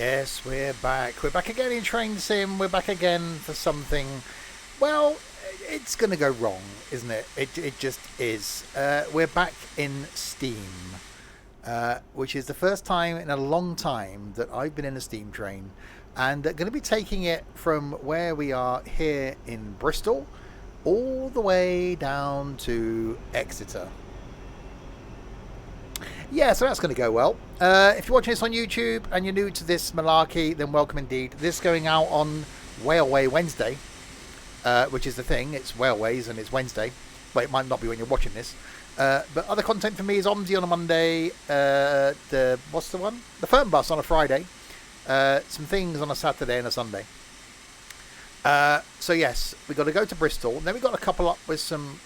Yes, we're back. We're back again in Train Sim. We're back again for something. Well, it's going to go wrong, isn't it? It just is. We're back in Steam, which is the first time in a long time that I've been in a Steam train. And going to be taking it from where we are here in Bristol all the way down to Exeter. Yeah, so that's going to go well. If you're watching this on YouTube and you're new to this malarkey, then welcome indeed. This is going out on Whaleway Wednesday, which is the thing. It's Whaleways and it's Wednesday. Well, it might not be when you're watching this. But other content for me is OMSI on a Monday. What's the one? The Fern Bus on a Friday. Some things on a Saturday and a Sunday. So yes, we've got to go to Bristol. Then we've got to couple up with some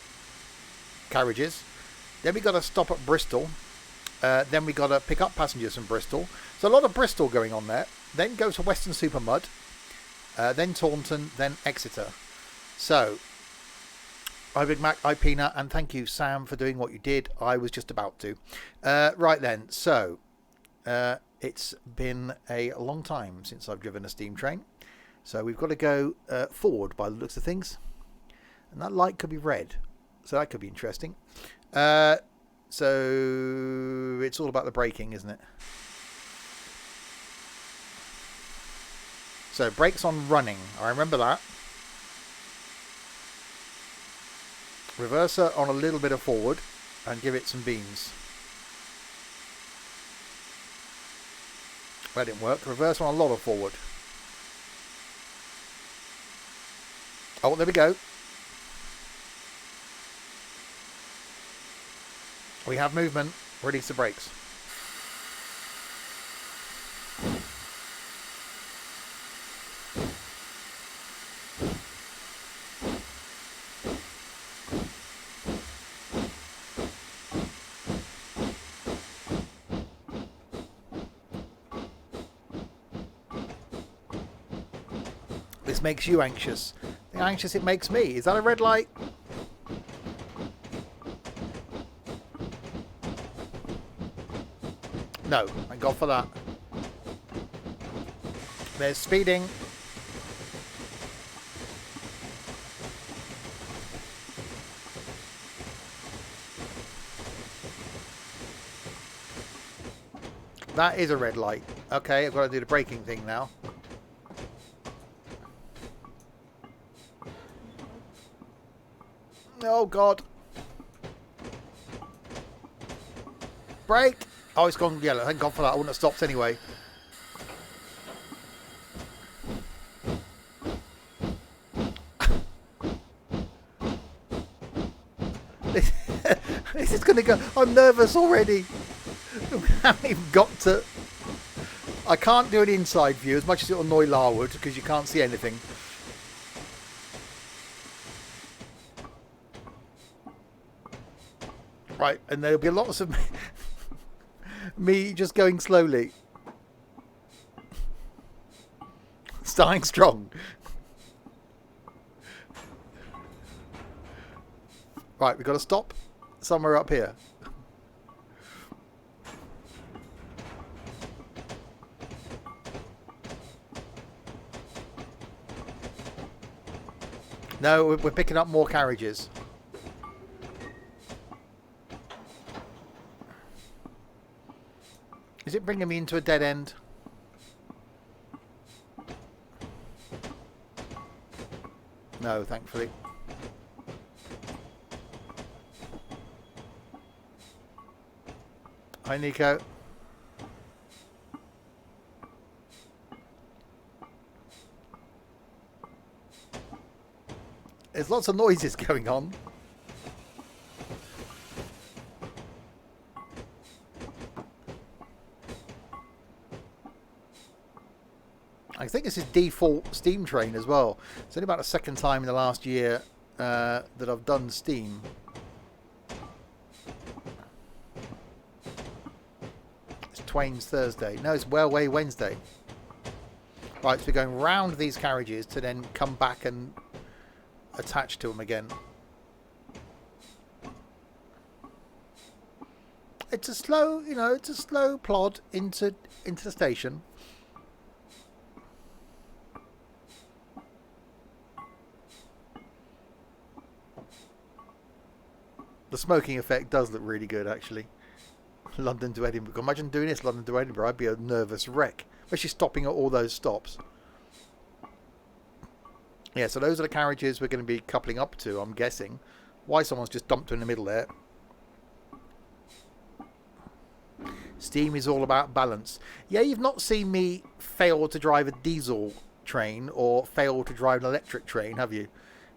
carriages. Then we've got to stop at Bristol. Then we got to pick up passengers from Bristol. So a lot of Bristol going on there. Then go to Western Supermud. Then Taunton. Then Exeter. So, I Big Mac, I Peanut, and thank you, Sam, for doing what you did. I was just about to. Right then. So, it's been a long time since I've driven a steam train. So we've got to go forward by the looks of things. And that light could be red. So that could be interesting. So it's all about the braking, isn't it? So brakes on running. I remember that. Reverser on a little bit of forward and give it some beans. That didn't work. Reverse on a lot of forward. Oh, there we go. We have movement. Release the brakes. This makes you anxious. The anxious it makes me. Is that a red light? No, thank God for that. There's speeding. That is a red light. Okay, I've got to do the braking thing now. Oh God. Brake. Oh, it's gone yellow. Thank God for that. I wouldn't have stopped anyway. This is going to go... I'm nervous already. We haven't even got to... I can't do an inside view as much as it'll annoy Larwood because you can't see anything. Right, and there'll be lots of... me just going slowly. Starting strong. Right, we've got to stop somewhere up here. No, we're picking up more carriages. Is it bringing me into a dead end? No, thankfully. Hi, Nico. There's lots of noises going on. I think this is default Steam train as well. It's only about the second time in the last year that I've done Steam. It's Twain's Thursday. No, it's Whaleway Wednesday. Right, so we're going round these carriages to then come back and attach to them again. It's a slow, it's a slow plod into the station. The smoking effect does look really good, actually. London to Edinburgh. Imagine doing this, London to Edinburgh. I'd be a nervous wreck. Especially stopping at all those stops. Yeah, so those are the carriages we're going to be coupling up to, I'm guessing. Why someone's just dumped in the middle there. Steam is all about balance. Yeah, you've not seen me fail to drive a diesel train or fail to drive an electric train, have you?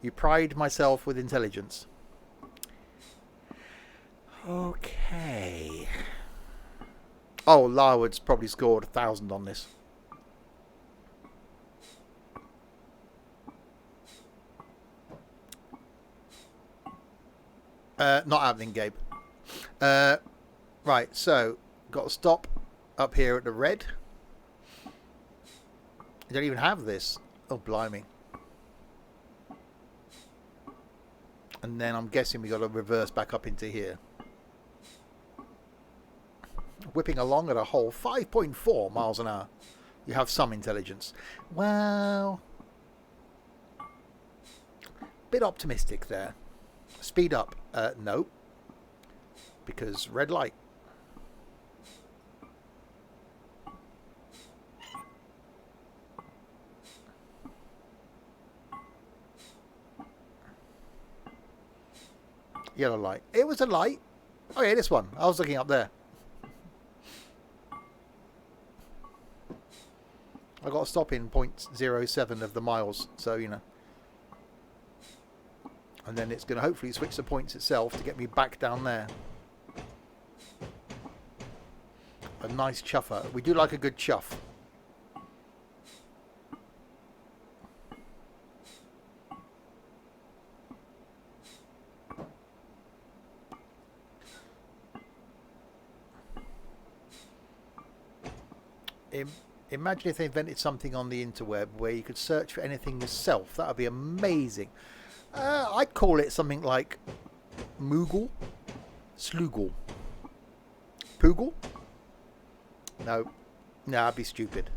You pride myself with intelligence. Okay. Oh, Larwood's probably scored 1,000 on this. Not happening, Gabe. Right, so got to stop up here at the red. You don't even have this. Oh, blimey. And then I'm guessing we got to reverse back up into here. Whipping along at a whole 5.4 miles an hour. You have some intelligence. Well, bit optimistic there. Speed up. No. Because red light. Yellow light. It was a light. Oh yeah, this one. I was looking up there. I got to stop in 0.07 of the miles, so you know. And then it's going to hopefully switch the points itself to get me back down there. A nice chuffer. We do like a good chuff. Imagine if they invented something on the interweb where you could search for anything yourself. That would be amazing. I'd call it something like Moogle, Sloogle, Poogle. No, that'd be stupid.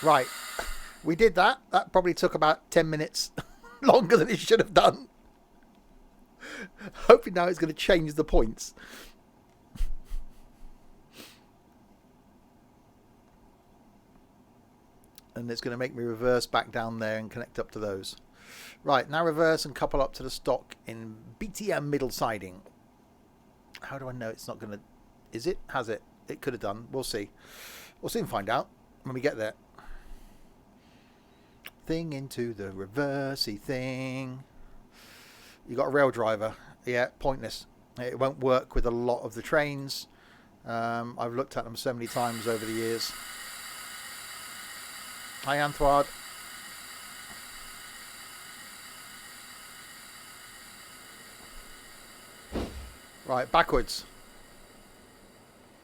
Right, we did that. That probably took about 10 minutes longer than it should have done. Hopefully now it's going to change the points. And it's going to make me reverse back down there and connect up to those. Right, now reverse and couple up to the stock in BTM middle siding. How do I know it's not going to... Is it? Has it? It could have done. We'll see. We'll soon find out when we get there. Thing into the reversey thing. You got a rail driver. Yeah, pointless. It won't work with a lot of the trains. I've looked at them so many times over the years. Hi, Anthward. Right, backwards.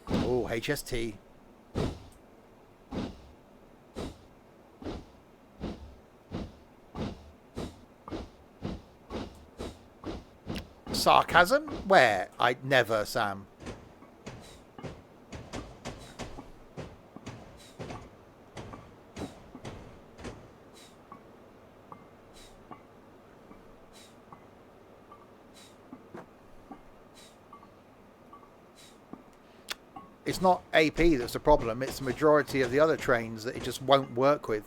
Oh, HST. Sarcasm? Where? I'd never, Sam. It's not AP that's the problem, it's the majority of the other trains that it just won't work with.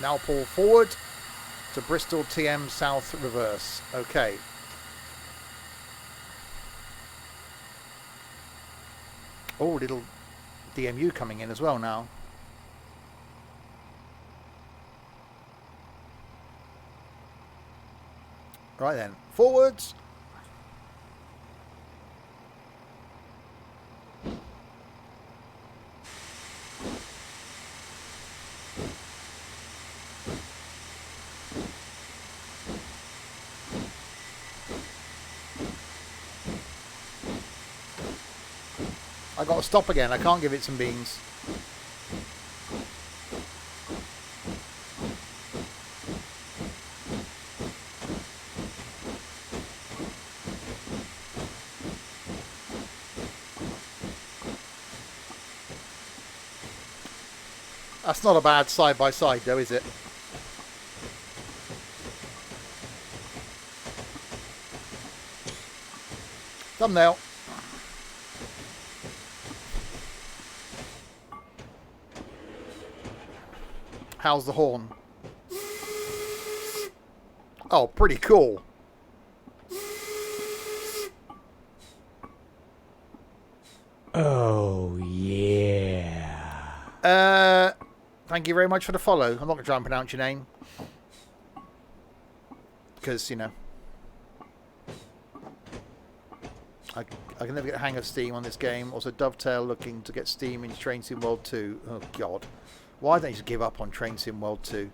Now pull forward to Bristol TM South reverse. Okay. Oh, little DMU coming in as well now. Right then, forwards. I got to stop again. I can't give it some beans. That's not a bad side by side though, is it? Thumbnail. How's the horn? Oh, pretty cool. Oh, yeah. Thank you very much for the follow. I'm not going to try and pronounce your name. Because, you know, I can never get a hang of Steam on this game. Also, Dovetail looking to get Steam in Train Sim World 2. Oh, God. Why don't you just give up on Train Sim World 2?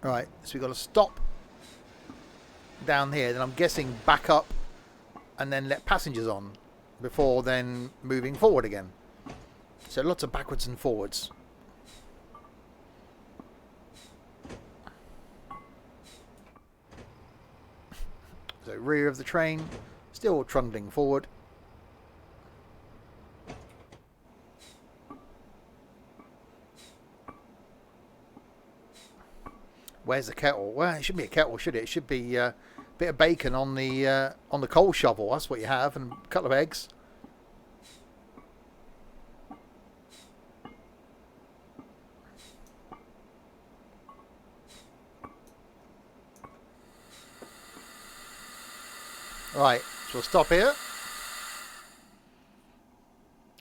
Right, so we've got to stop down here. Then I'm guessing back up and then let passengers on before then moving forward again. So lots of backwards and forwards. So rear of the train, still trundling forward. Where's the kettle? Well, it shouldn't be a kettle, should it? It should be a bit of bacon on the coal shovel. That's what you have, and a couple of eggs. Right, so we'll stop here.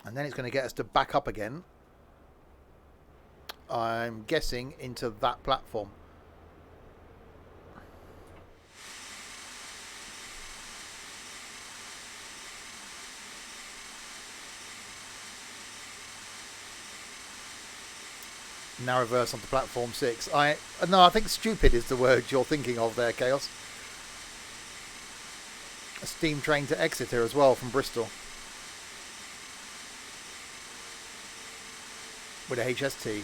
And then it's going to get us to back up again. I'm guessing into that platform. Now reverse onto platform 6. No, I think stupid is the word you're thinking of there, Chaos. A steam train to Exeter as well from Bristol. With a HST.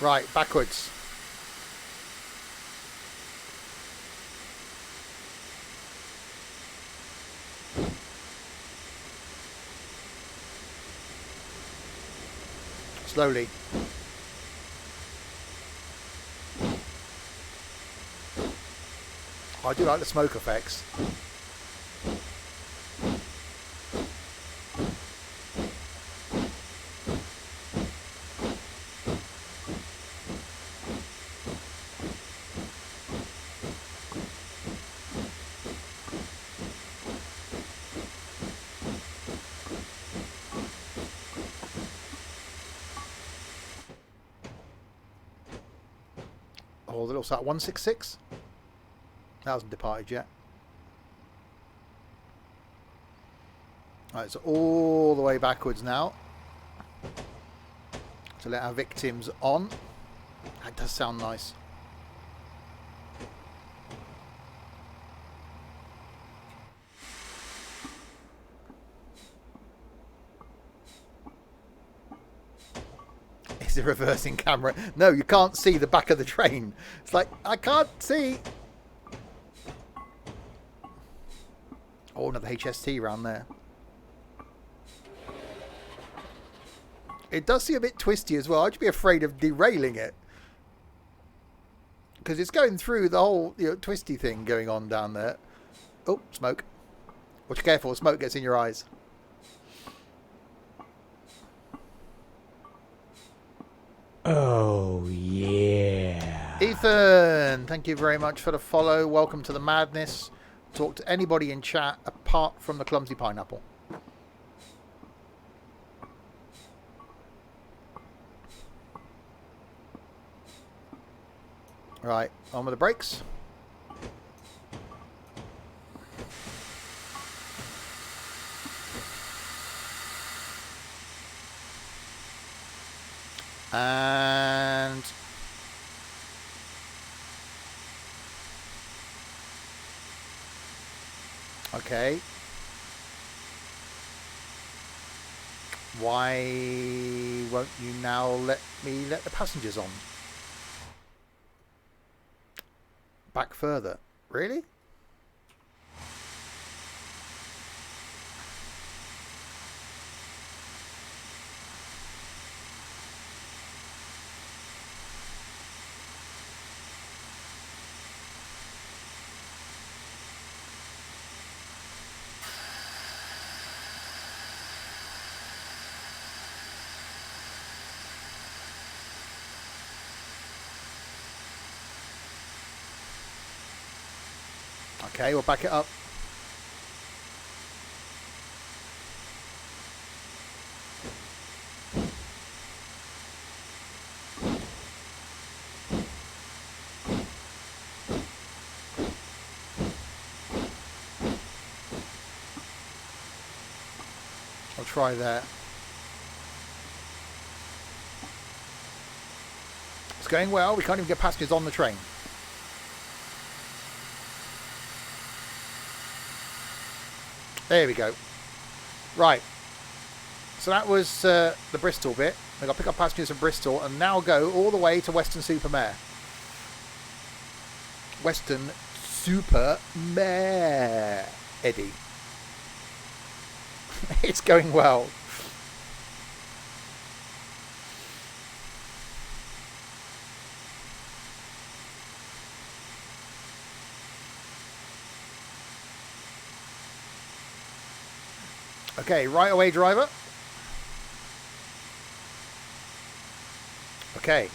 Right, backwards. Slowly. I do like the smoke effects. Oh, the little sat 166. That hasn't departed yet. Right, so all the way backwards now to let our victims on. That does sound nice. Is it reversing camera? No, you can't see the back of the train. It's like, I can't see. Oh, another HST around there. It does seem a bit twisty as well. I'd be afraid of derailing it. Because it's going through the whole twisty thing going on down there. Oh, smoke. Watch careful, smoke gets in your eyes. Oh, yeah. Ethan, thank you very much for the follow. Welcome to the madness. Talk to anybody in chat apart from the clumsy pineapple. Right, on with the brakes. And okay. Why won't you now let me let the passengers on? Back further. Really? Okay, we'll back it up. I'll try that. It's going well. We can't even get passengers on the train. There we go. Right. So that was the Bristol bit. We've got to pick up passengers from Bristol and now go all the way to Weston-super-Mare. Weston-super-Mare. Eddie. It's going well. Okay, right away, driver. Okay.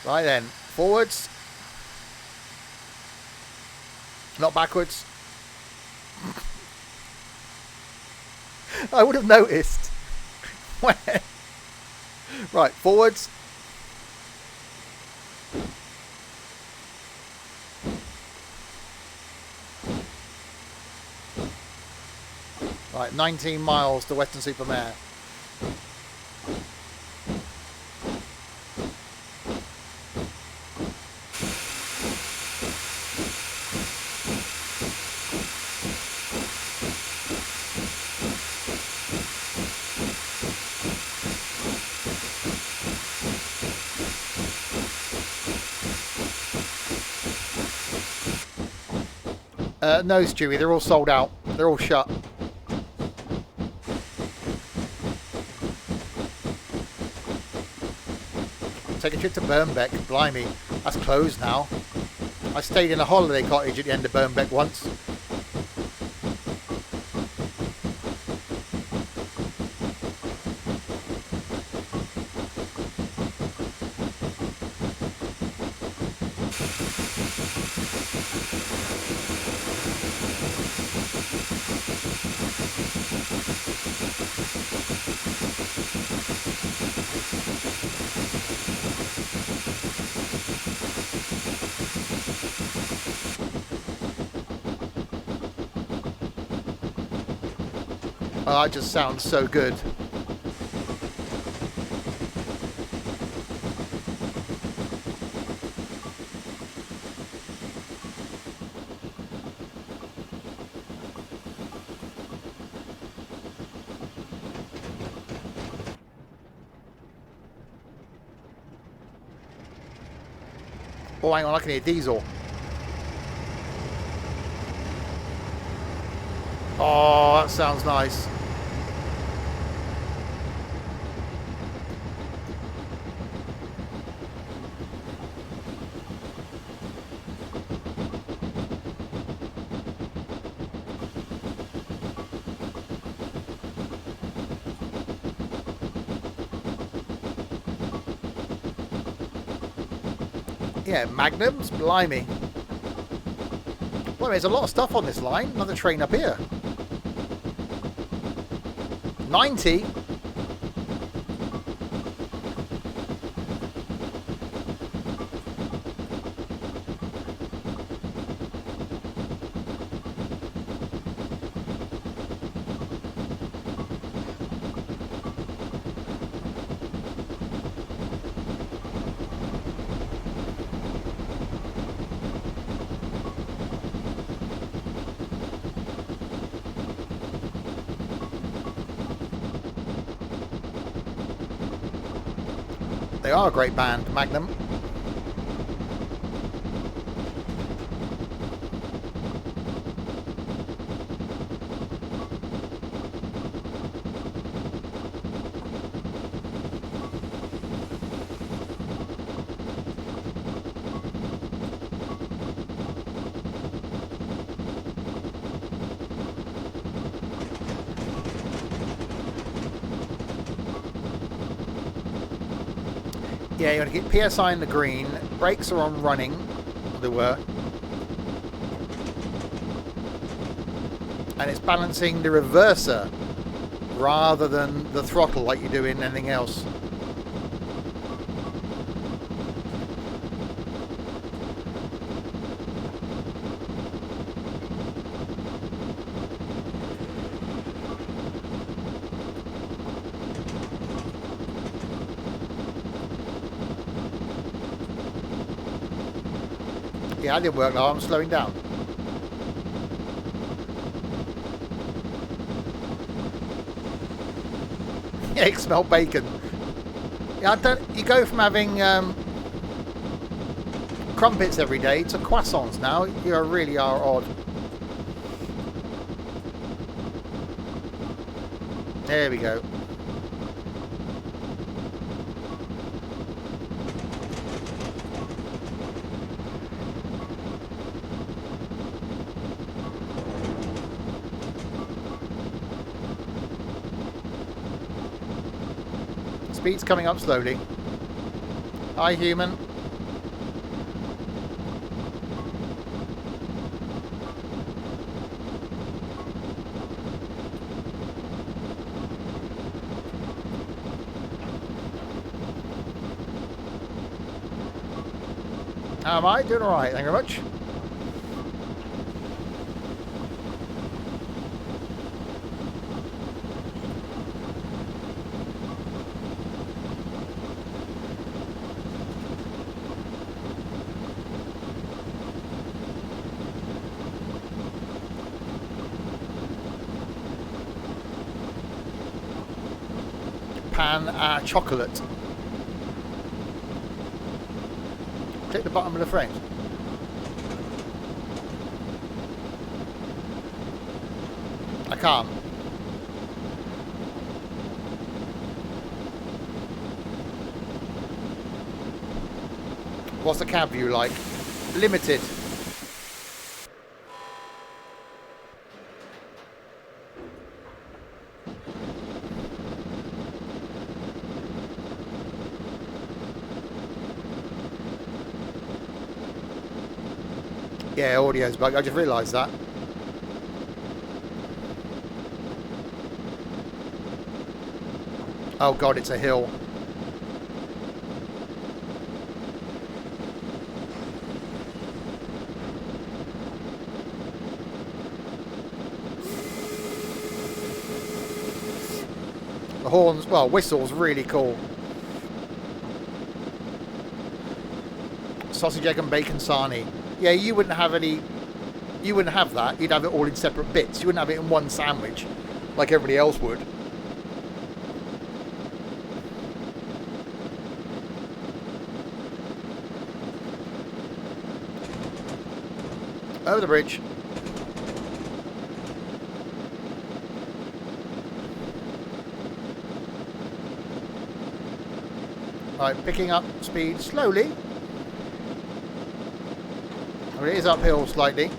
Right then, forwards. Not backwards. I would have noticed. Right, forwards. Right, 19 miles to Weston-super-Mare. No, Stewie, they're all sold out. They're all shut. Take a trip to Birnbeck. Blimey, that's closed now. I stayed in a holiday cottage at the end of Birnbeck once. Oh, that just sounds so good. Oh, hang on, I can hear diesel. Oh, that sounds nice. Yeah, Magnums, blimey. Well, there's a lot of stuff on this line. Another train up here. 90. They are a great band, Magnum. Yeah, you want to get PSI in the green. Brakes are on running. They were. And it's balancing the reverser rather than the throttle like you do in anything else. Yeah, I didn't work now. I'm slowing down. Yeah, you smell bacon. Yeah, I don't, you go from having crumpets every day to croissants now. You really are odd. There we go. Speed's coming up slowly. Hi, human. How am I? Doing alright, thank you very much. Pan chocolate. Click the bottom of the frame. I can't. What's the cab view like? Limited. Yeah, audio's bug. I just realised that. Oh god, it's a hill. The horns, well, whistle's really cool. Sausage, egg and bacon sarnie. Yeah, you wouldn't have any, you wouldn't have that. You'd have it all in separate bits. You wouldn't have it in one sandwich like everybody else would. Over the bridge. Right, picking up speed slowly. Well, it is uphill slightly.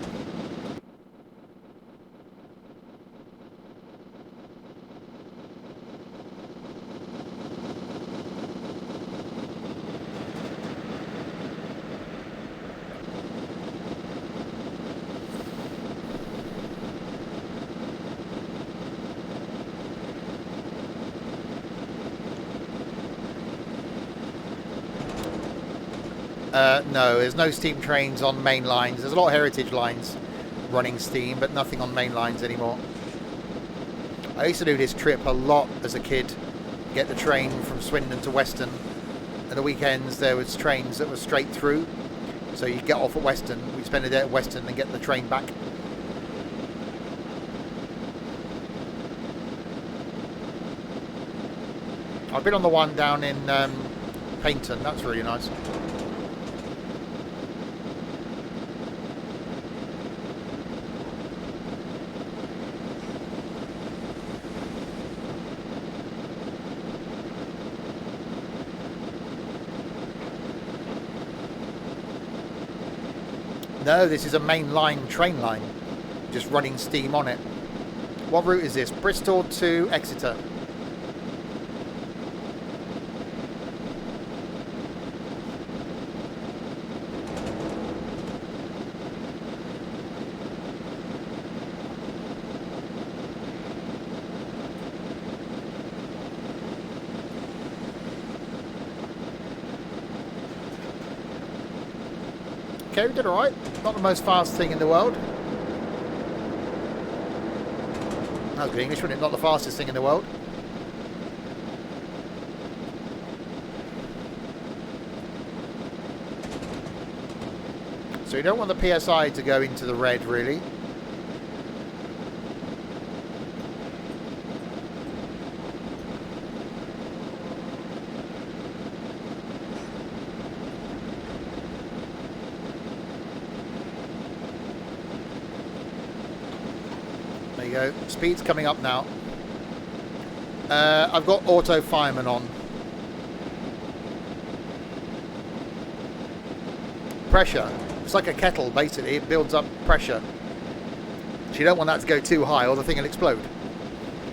No, there's no steam trains on main lines. There's a lot of heritage lines running steam, but nothing on main lines anymore. I used to do this trip a lot as a kid. Get the train from Swindon to Weston. At the weekends there was trains that were straight through. So you get off at Weston, we spend a day at Weston and get the train back. I've been on the one down in Paynton, that's really nice. No, this is a main line train line, just running steam on it. What route is this? Bristol to Exeter. Okay, we did alright. Not the most fast thing in the world. That was good English, wasn't it? Not the fastest thing in the world. So you don't want the PSI to go into the red, really. There you go. Speed's coming up now. I've got auto fireman on. Pressure. It's like a kettle, basically. It builds up pressure. So you don't want that to go too high or the thing will explode.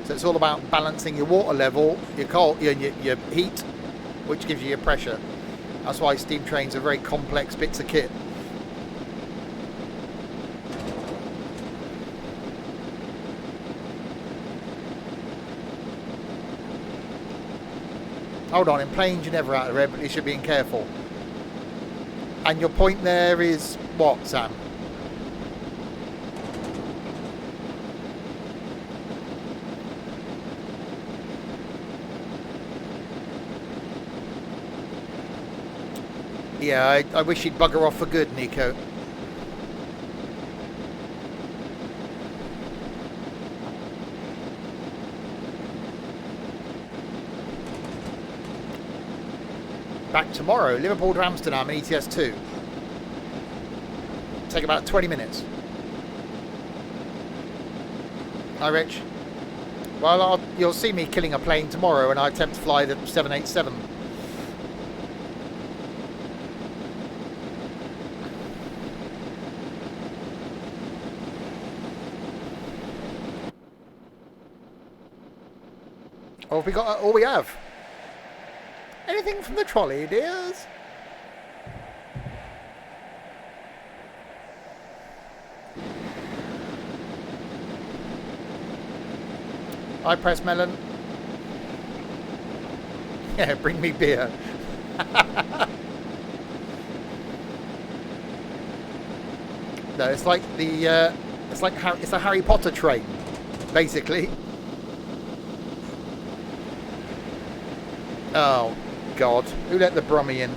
So it's all about balancing your water level, your cold, your heat, which gives you your pressure. That's why steam trains are very complex bits of kit. Hold on, in planes you're never out of red, but you should be careful. And your point there is what, Sam? Yeah, I wish he'd bugger off for good, Nico. Back tomorrow, Liverpool to Amsterdam in ETS2. Take about 20 minutes. Hi, Rich. Well, you'll see me killing a plane tomorrow and I attempt to fly the 787. Oh, have we got all we have? Anything from the trolley, dears? I press melon. Yeah, bring me beer. No, it's like the it's a Harry Potter train, basically. Oh God, who let the Brummie in?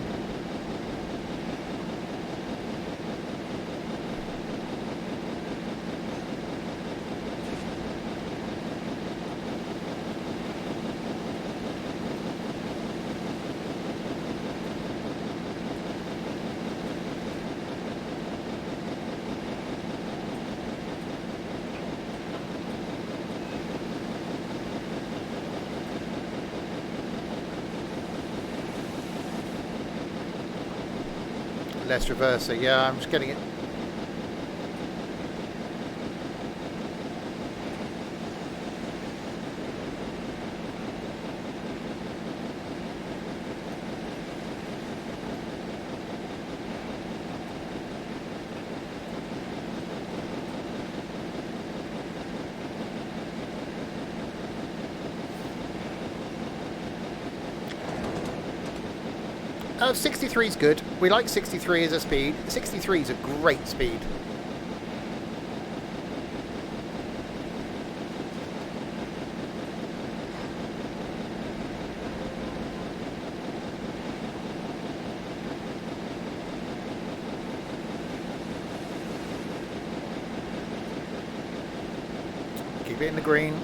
Less reverser, yeah, I'm just getting it. Oh, 63 is good. We like 63 as a speed. 63 is a great speed. Keep it in the green.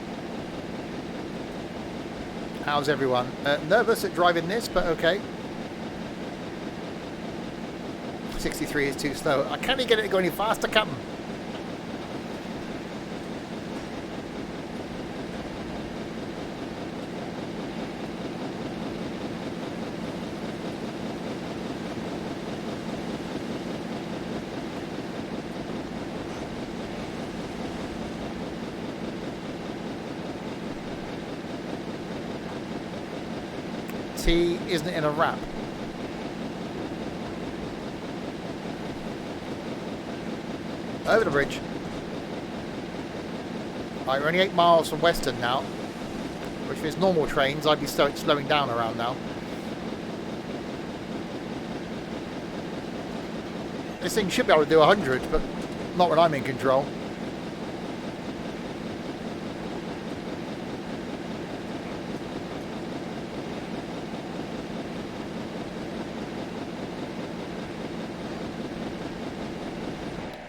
How's everyone? Nervous at driving this, but okay. 63 is too slow. I can't even get it to go any faster, Captain. T isn't in a wrap. Over the bridge. Right, we're only 8 miles from Western now. Which if it's normal trains, I'd be slowing down around now. This thing should be able to do 100, but not when I'm in control.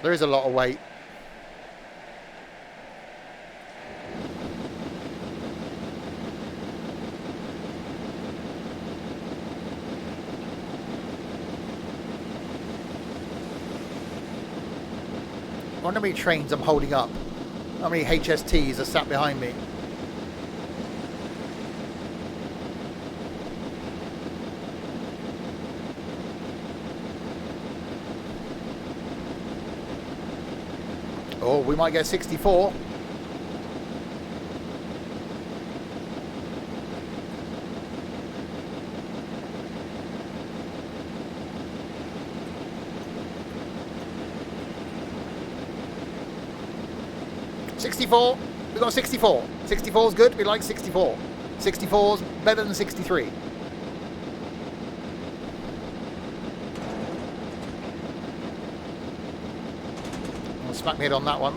There is a lot of weight. I wonder how many trains I'm holding up. How many HSTs are sat behind me. Oh, we might get 64. We got 64. 64 is good. We like 64. 64 is better than 63. I'll smack my head on that one.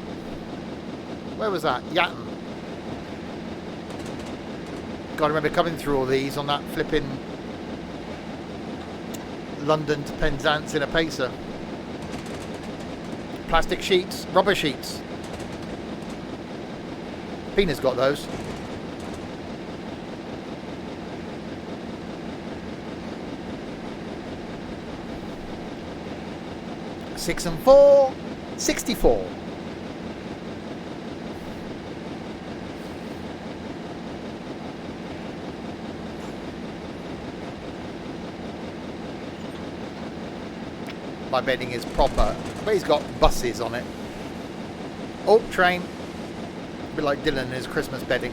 Where was that? Yatton. God, I remember coming through all these on that flipping London to Penzance in a pacer. Plastic sheets, rubber sheets. Pina's got those. Six and 4, 64. My bedding is proper, but he's got buses on it. Oh, train. A bit like Dylan and his Christmas bedding.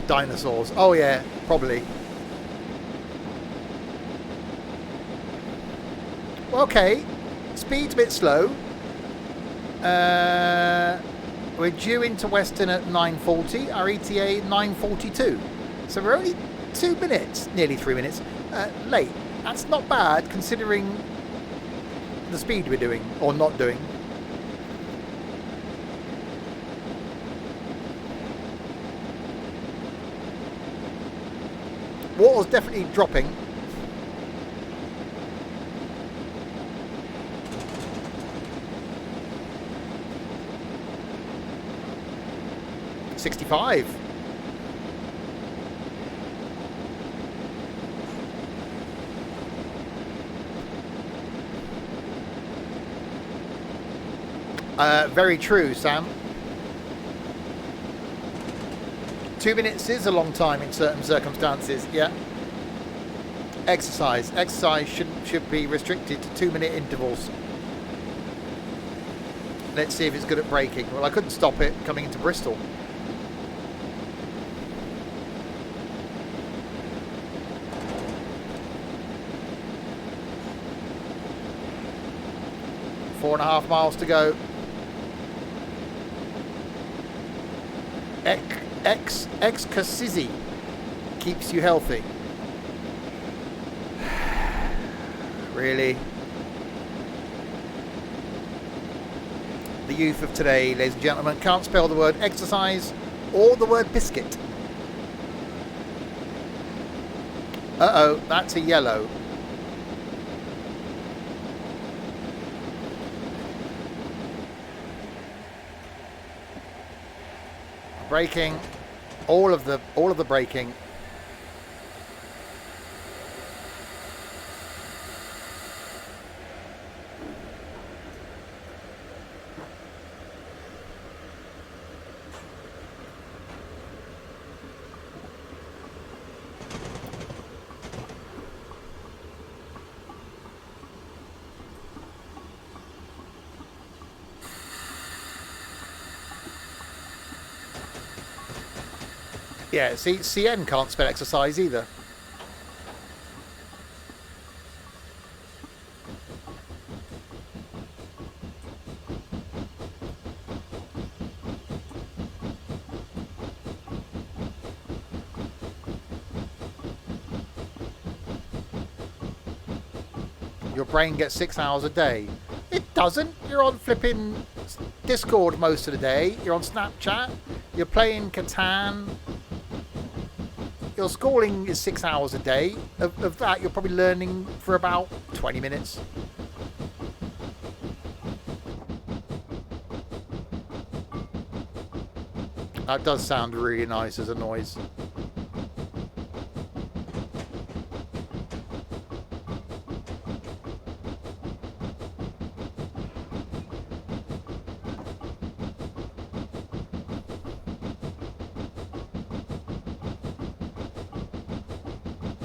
Dinosaurs. Oh yeah, probably. Okay, speed's a bit slow. We're due into Western at 9:40. Our ETA 9:42. So we're only 2 minutes, nearly 3 minutes, late. That's not bad considering the speed we're doing, or not doing. Water's definitely dropping. $65. Very true, Sam. 2 minutes is a long time in certain circumstances, yeah. Exercise should be restricted to 2 minute intervals. Let's see if it's good at braking. Well, I couldn't stop it coming into Bristol. Four and a half miles to go. Excasizi keeps you healthy. Really? The youth of today, ladies and gentlemen, can't spell the word exercise or the word biscuit. Uh-oh, that's a yellow. Braking. All of the braking. Yeah, see, CN can't spell exercise either. Your brain gets 6 hours a day. It doesn't. You're on flipping Discord most of the day. You're on Snapchat. You're playing Catan. Your schooling is 6 hours a day. Of that, you're probably learning for about 20 minutes. That does sound really nice as a noise.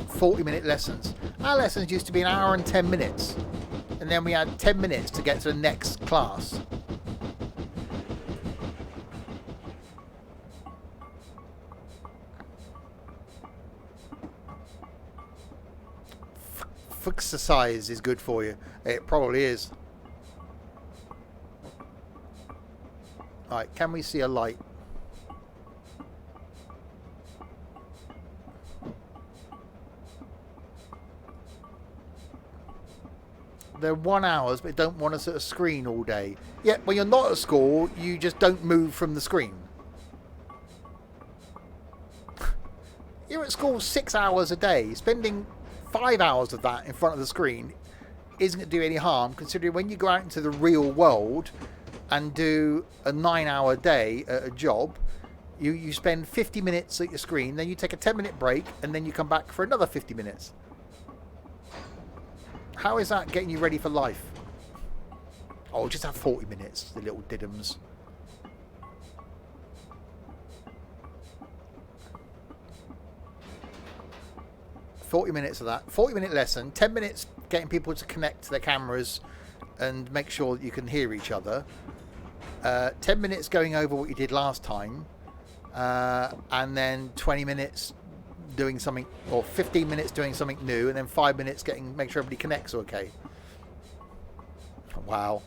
.40-minute lessons. Our lessons used to be an hour and 10 minutes, and then we had 10 minutes to get to the next class. Exercise is good for you. It probably is. Alright, can we see a light? They're 1 hour, but don't want us at a screen all day. Yeah, when you're not at school, you just don't move from the screen. You're at school 6 hours a day. Spending 5 hours of that in front of the screen isn't going to do any harm, considering when you go out into the real world and do a 9-hour day at a job, you spend 50 minutes at your screen, then you take a 10-minute break, and then you come back for another 50 minutes. How is that getting you ready for life? Oh, just have 40 minutes, the little diddums. "40 minutes of that. 40-minute lesson. 10 minutes getting people to connect to their cameras and make sure that you can hear each other. 10 minutes going over what you did last time. And then 20 minutes doing something, or 15 minutes doing something new, and then 5 minutes make sure everybody connects okay." Wow.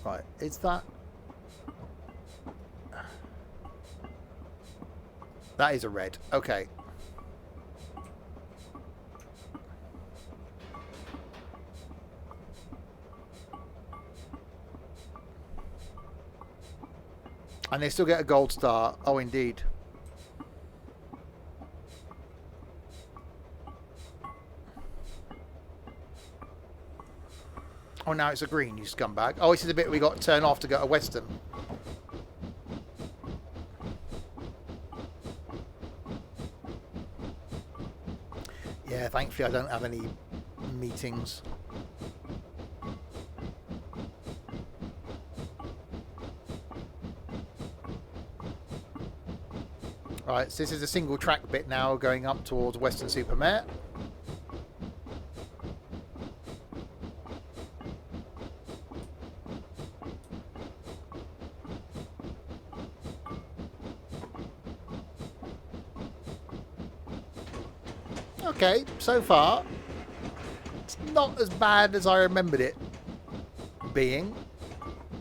Right, is that... That is a red. Okay. And they still get a gold star. Oh, indeed. Oh, now it's a green, you scumbag. Oh, this is the bit we got to turn off to go to Western. Yeah, thankfully I don't have any meetings. Right, so this is a single track bit now going up towards Weston-super-Mare. Okay, so far it's not as bad as I remembered it being,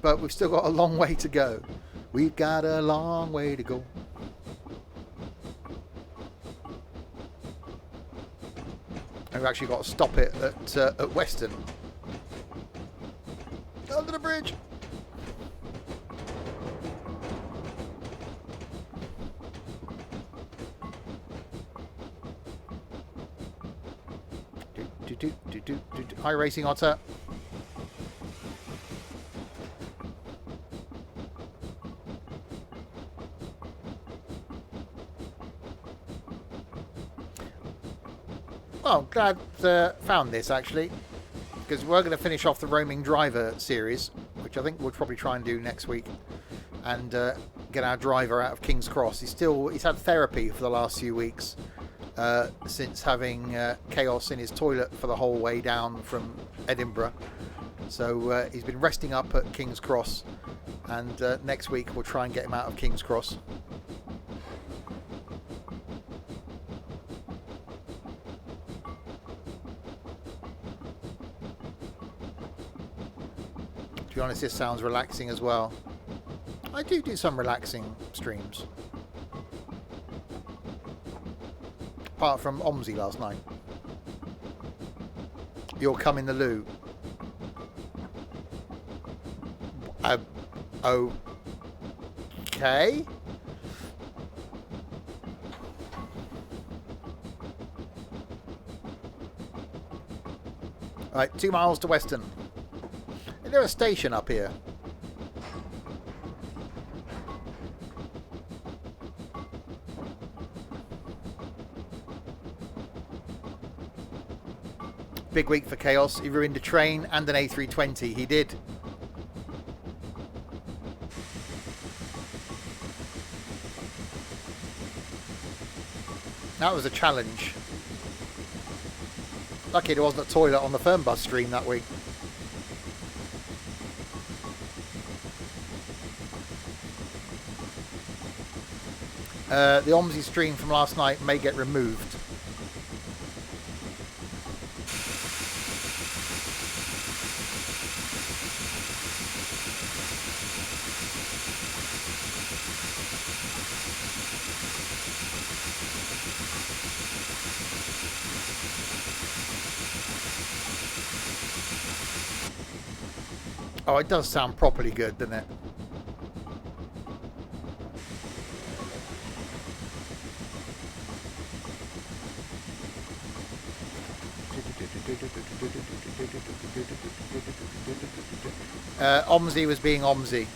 but we've still got a long way to go. We've got a long way to go. And we've actually got to stop it at Weston. Under the bridge. Hi, Racing Otter. Well, glad found this actually, because we're going to finish off the roaming driver series, which I think we'll probably try and do next week, and get our driver out of King's Cross. He's had therapy for the last few weeks since having chaos in his toilet for the whole way down from Edinburgh. So he's been resting up at King's Cross, and next week we'll try and get him out of King's Cross. To be honest, this sounds relaxing as well. I do some relaxing streams. Apart from Omzi last night. You'll come in the loo. Okay. Right, 2 miles to Weston. Is there a station up here? Big week for Chaos. He ruined a train and an A320. He did. That was a challenge. Lucky there wasn't a toilet on the Fernbus stream that week. The Omzi stream from last night may get removed. Oh, it does sound properly good, doesn't it? Omzi was being Omzi.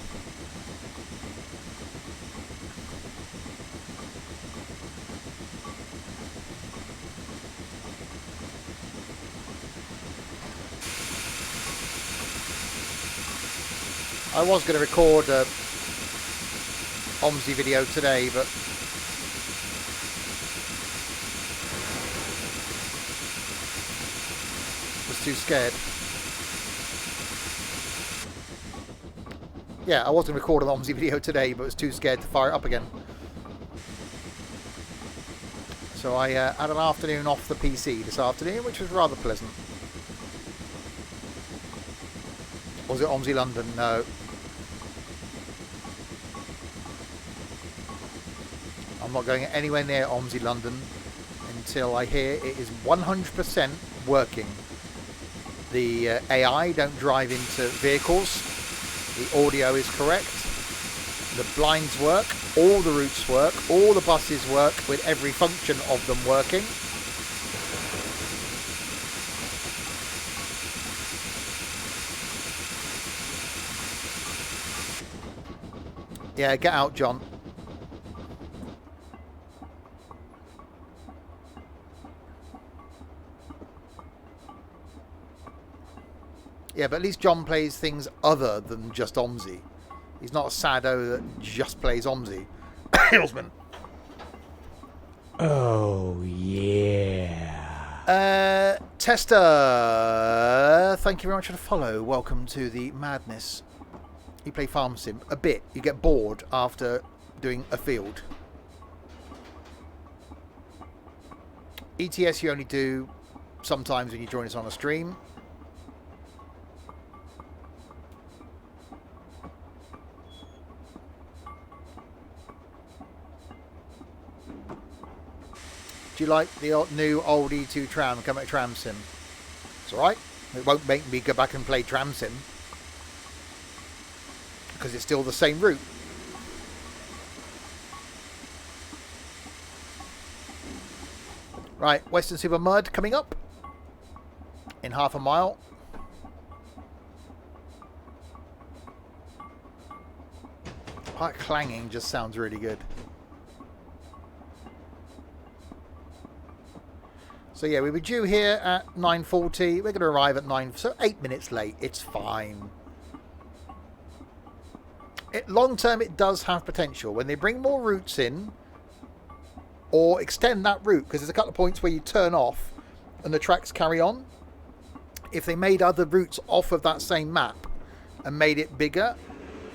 I was going to record a Omzi video today, but was too scared. Yeah, I was going to record an Omzi video today, but was too scared to fire it up again. So I had an afternoon off the PC this afternoon, which was rather pleasant. Was it Omzi London? No. I'm not going anywhere near Omzi London until I hear it is 100% working. The AI don't drive into vehicles. The audio is correct. The blinds work. All the routes work. All the buses work, with every function of them working. Yeah, get out, John. Yeah, but at least John plays things other than just Omzi. He's not a sado that just plays Omzi. Hillsman. Oh, yeah. Tester, thank you very much for the follow. Welcome to the madness. You play Farm Sim a bit. You get bored after doing a field. ETS you only do sometimes when you join us on a stream. Do you like the new old E2 tram, come at Tram Sim? It's alright. It won't make me go back and play Tram Sim, because it's still the same route. Right, Western Super Mud coming up. in half a mile. That clanging just sounds really good. So yeah, we were due here at 9:40. We're going to arrive at 9, so 8 minutes late. It's fine. Long term, it does have potential. When they bring more routes in, or extend that route, because there's a couple of points where you turn off and the tracks carry on. If they made other routes off of that same map and made it bigger,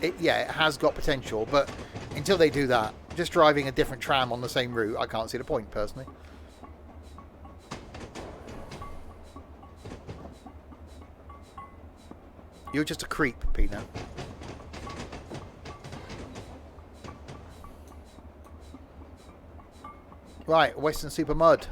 it has got potential. But until they do that, just driving a different tram on the same route, I can't see the point, personally. You're just a creep, Peanut. Right, Western Super Mud.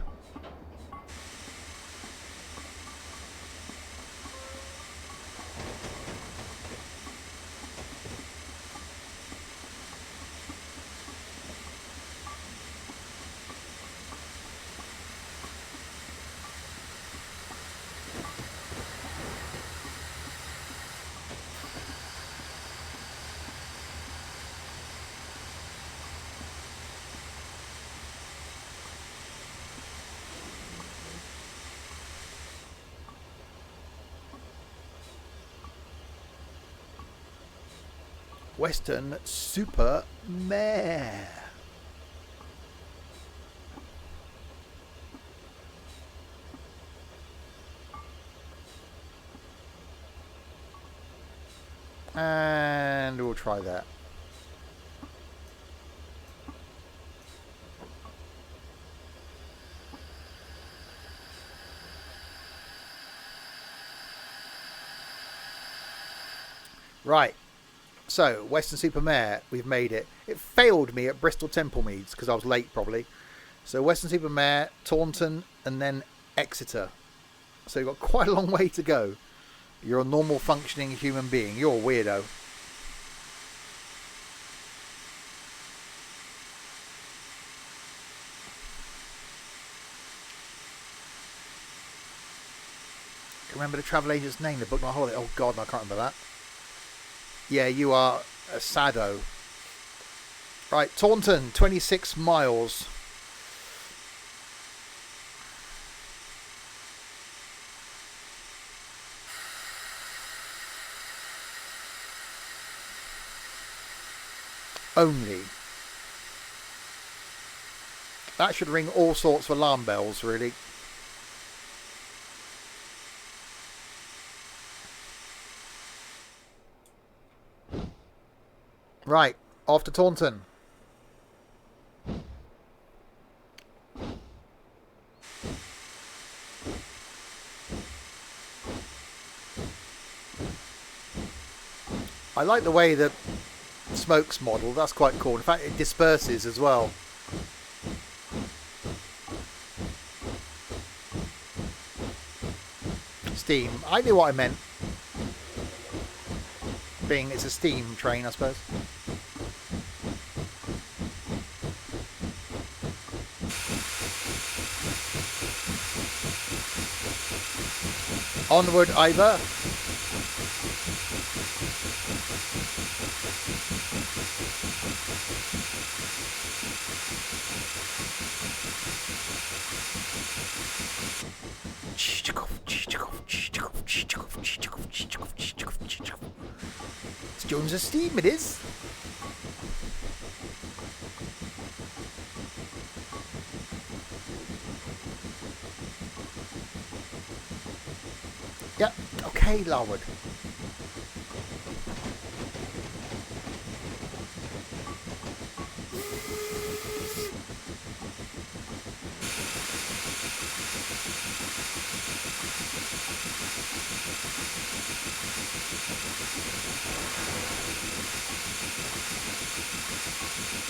Western Super Mare. And we'll try that. Right. So, Western Super Mare, we've made it. It failed me at Bristol Temple Meads because I was late probably. So, Western Super Mare, Taunton, and then Exeter. So, you've got quite a long way to go. You're a normal functioning human being. You're a weirdo. Remember the travel agent's name, the book my holiday. Oh God, I can't remember that. Yeah, you are a sado. Right, Taunton, 26 miles. Only. That should ring all sorts of alarm bells, really. Right, off to Taunton. I like the way the smoke's modelled. That's quite cool. In fact, it disperses as well. Steam. I knew what I meant. Being it's a steam train, I suppose. Onward, Ivor. It's Jones's steam, it is. Yeah, okay, Larwood.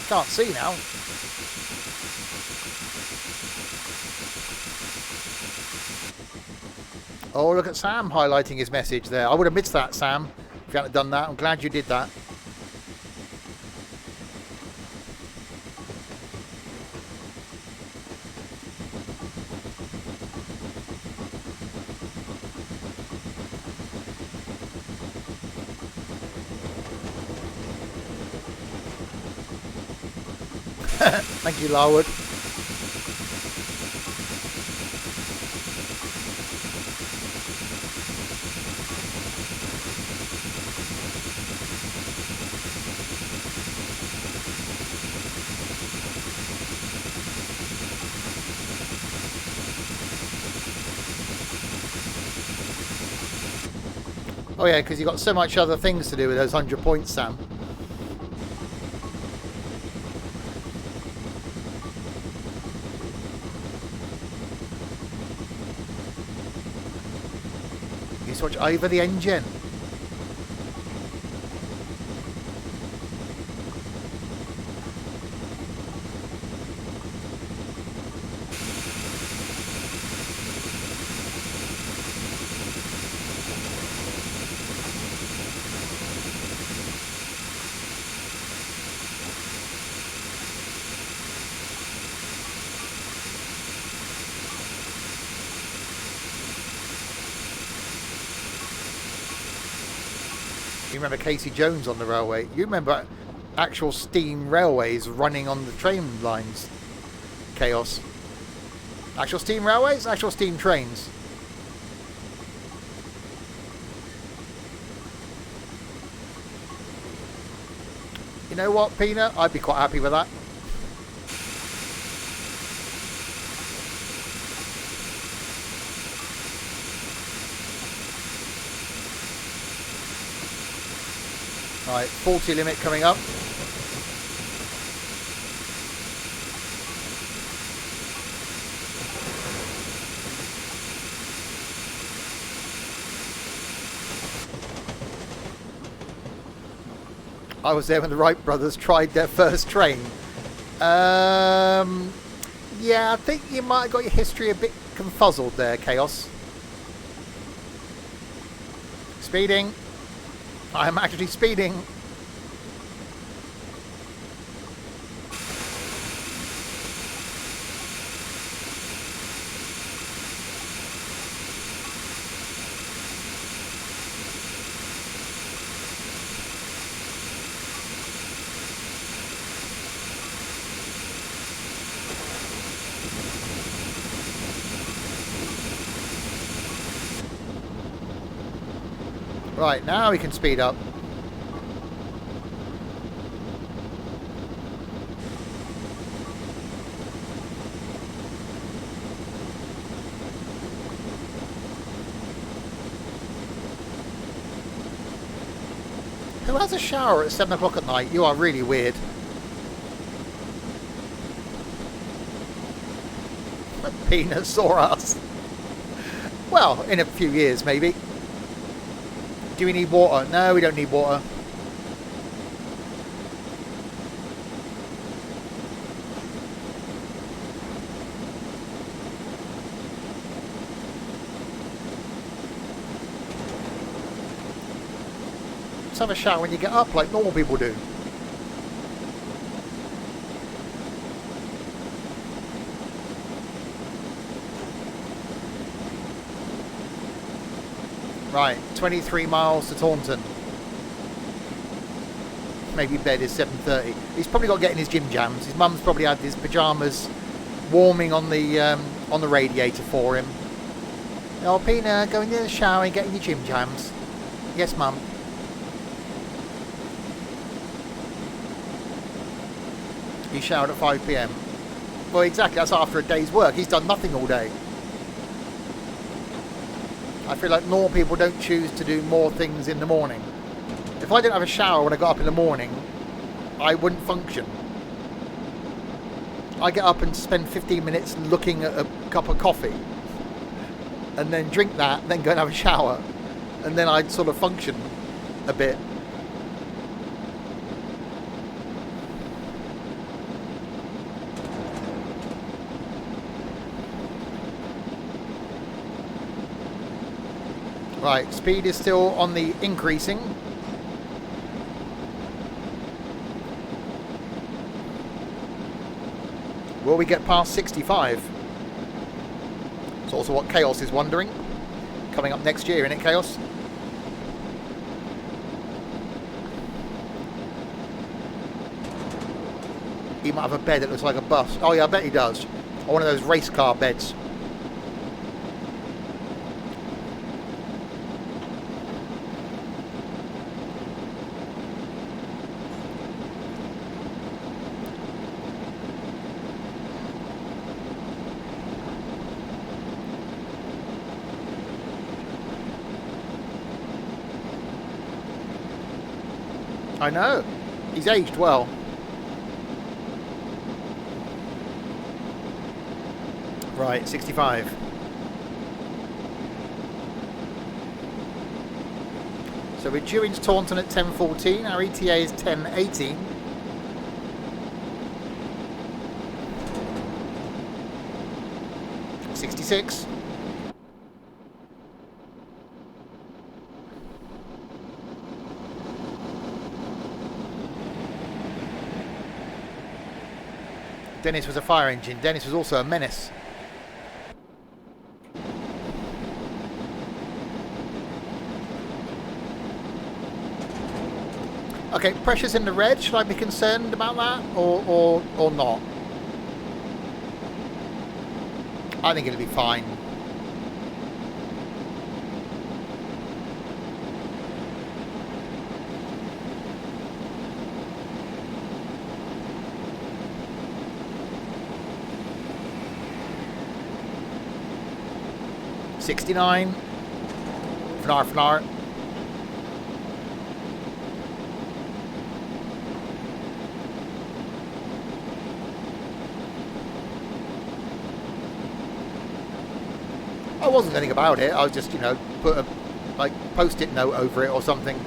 Can't see now. Oh, look at Sam highlighting his message there. I would have missed that, Sam, if you hadn't done that. I'm glad you did that. Thank you, Larwood. Oh yeah, because you've got so much other things to do with those 100 points, Sam. You switch over the engine. You remember Casey Jones on the railway. You remember actual steam railways running on the train lines. Chaos. Actual steam railways, actual steam trains. You know what, Peanut? I'd be quite happy with that. Right, 40 limit coming up. I was there when the Wright brothers tried their first train. Yeah, I think you might have got your history a bit confuzzled there, Chaos. Speeding. I am actually speeding. Right, now we can speed up. Who has a shower at 7 o'clock at night? You are really weird. Peanut saw us. Well, in a few years maybe. Do we need water? No, we don't need water. Let's have a shower when you get up like normal people do. Right, 23 miles to Taunton. Maybe bed is 7:30. He's probably got to get in his gym jams. His mum's probably had his pyjamas warming on the radiator for him. Oh, Pina, go in the shower and get in your gym jams. Yes, mum. He showered at 5 PM. Well, exactly. That's after a day's work. He's done nothing all day. I feel like normal people don't choose to do more things in the morning. If I didn't have a shower when I got up in the morning, I wouldn't function. I get up and spend 15 minutes looking at a cup of coffee and then drink that, then go and have a shower, and then I'd sort of function a bit. Right, speed is still on the increasing. Will we get past 65? It's also what Chaos is wondering. Coming up next year, isn't it, Chaos? He might have a bed that looks like a bus. Oh yeah, I bet he does. Or one of those race car beds. I know. He's aged well. Right, 65. So we're due into Taunton at 10:14. Our ETA is 10:18. .66. Dennis was a fire engine. Dennis was also a menace. Okay, pressure's in the red. Should I be concerned about that or not? I think it'll be fine. .69. Fnar. I wasn't anything about it. I was just, you know, put a like post-it note over it or something.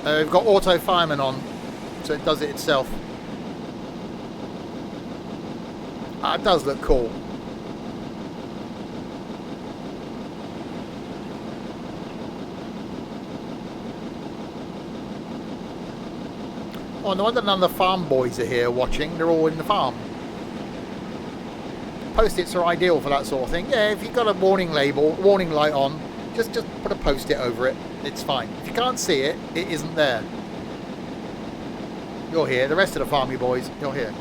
We've got auto fireman on, so it does it itself. It does look cool. Oh, no wonder none of the farm boys are here watching. They're all in the farm. Post-its are ideal for that sort of thing. Yeah, if you've got a warning label, warning light on, just put a post-it over it. It's fine. If you can't see it, it isn't there. You're here. The rest of the farmy boys, you're here.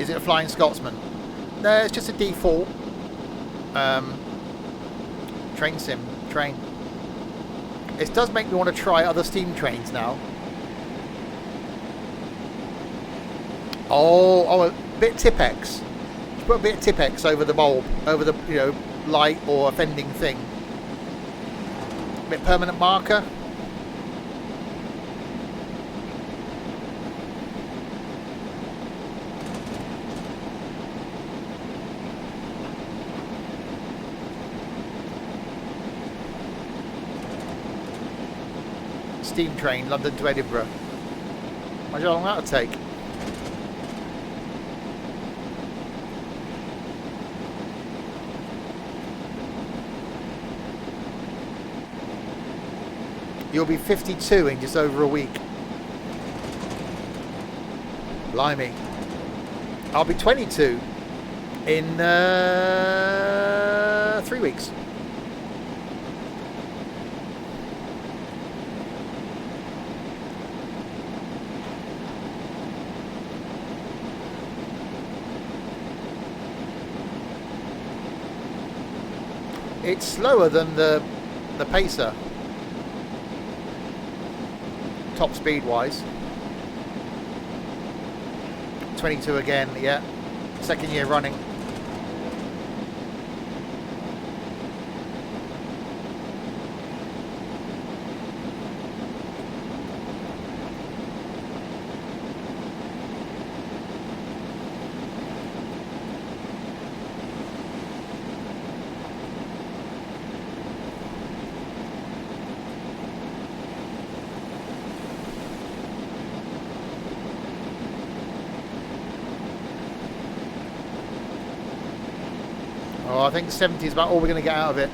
Is it a Flying Scotsman? No, it's just a default train. It does make me want to try other steam trains now. Oh, a bit of Tipex. Just put a bit of Tipex over the bulb, over the light or offending thing. A bit permanent marker. Steam train, London to Edinburgh. Imagine how long that would take. You'll be 52 in just over a week. Blimey. I'll be 22 in 3 weeks. It's slower than the Pacer, top speed wise. 22 again, yeah. Second year running. Oh, I think 70 is about all we're going to get out of it.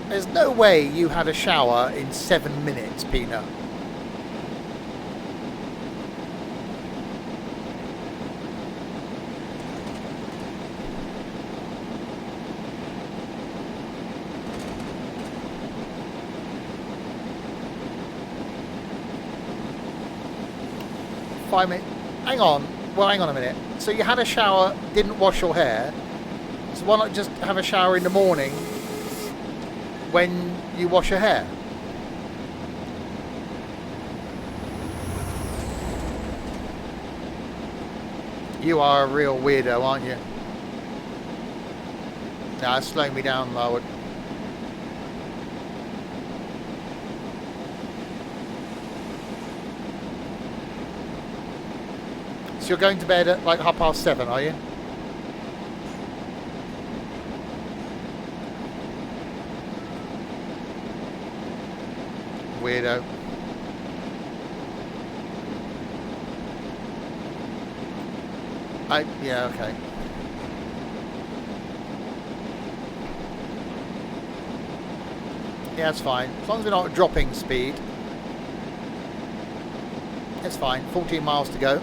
There's no way you had a shower in 7 minutes, Peanut. Hang on. Well, hang on a minute. So you had a shower, didn't wash your hair. So why not just have a shower in the morning when you wash your hair? You are a real weirdo, aren't you? Nah, it's slowing me down, Larwood. So you're going to bed at like 7:30, are you? Weirdo. Yeah, okay. Yeah, it's fine. As long as we're not dropping speed. It's fine. 14 miles to go.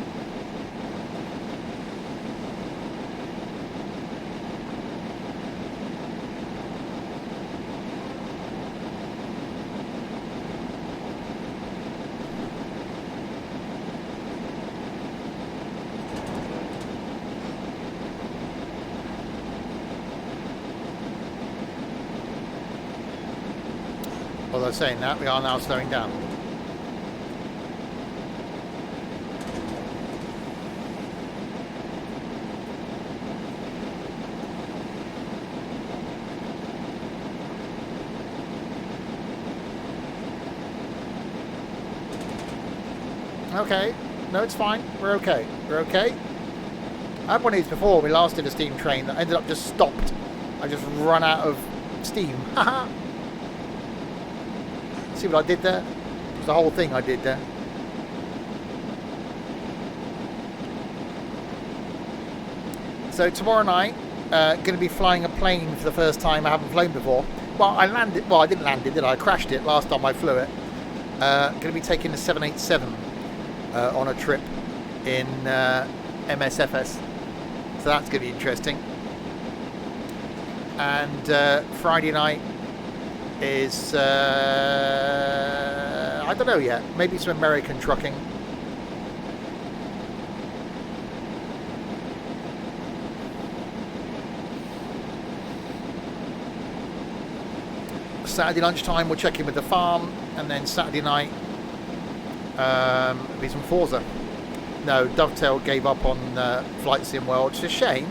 Although saying that, we are now slowing down. Okay. No, it's fine. We're okay. We're okay. I had one of these before. We last did a steam train that ended up just stopped. I just run out of steam. Haha. See what I did there? It's the whole thing I did there. So tomorrow night, going to be flying a plane for the first time I haven't flown before. Well, I landed. Well, I didn't land it, did I? I crashed it last time I flew it. Going to be taking the 787 on a trip in MSFS. So that's going to be interesting. And Friday night is I don't know yet, maybe some American trucking. Saturday lunchtime we'll check in with the farm, and then Saturday night be some Forza. No, Dovetail gave up on Flight Sim World. It's a shame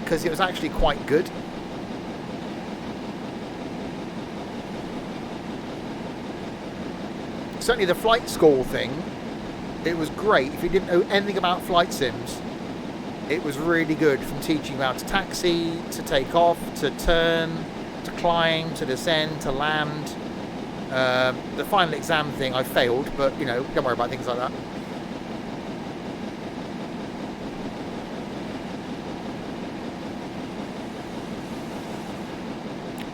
because it was actually quite good. Certainly the flight school thing, it was great. If you didn't know anything about flight sims, it was really good, from teaching you how to taxi, to take off, to turn, to climb, to descend, to land. The final exam thing I failed, but you know, don't worry about things like that.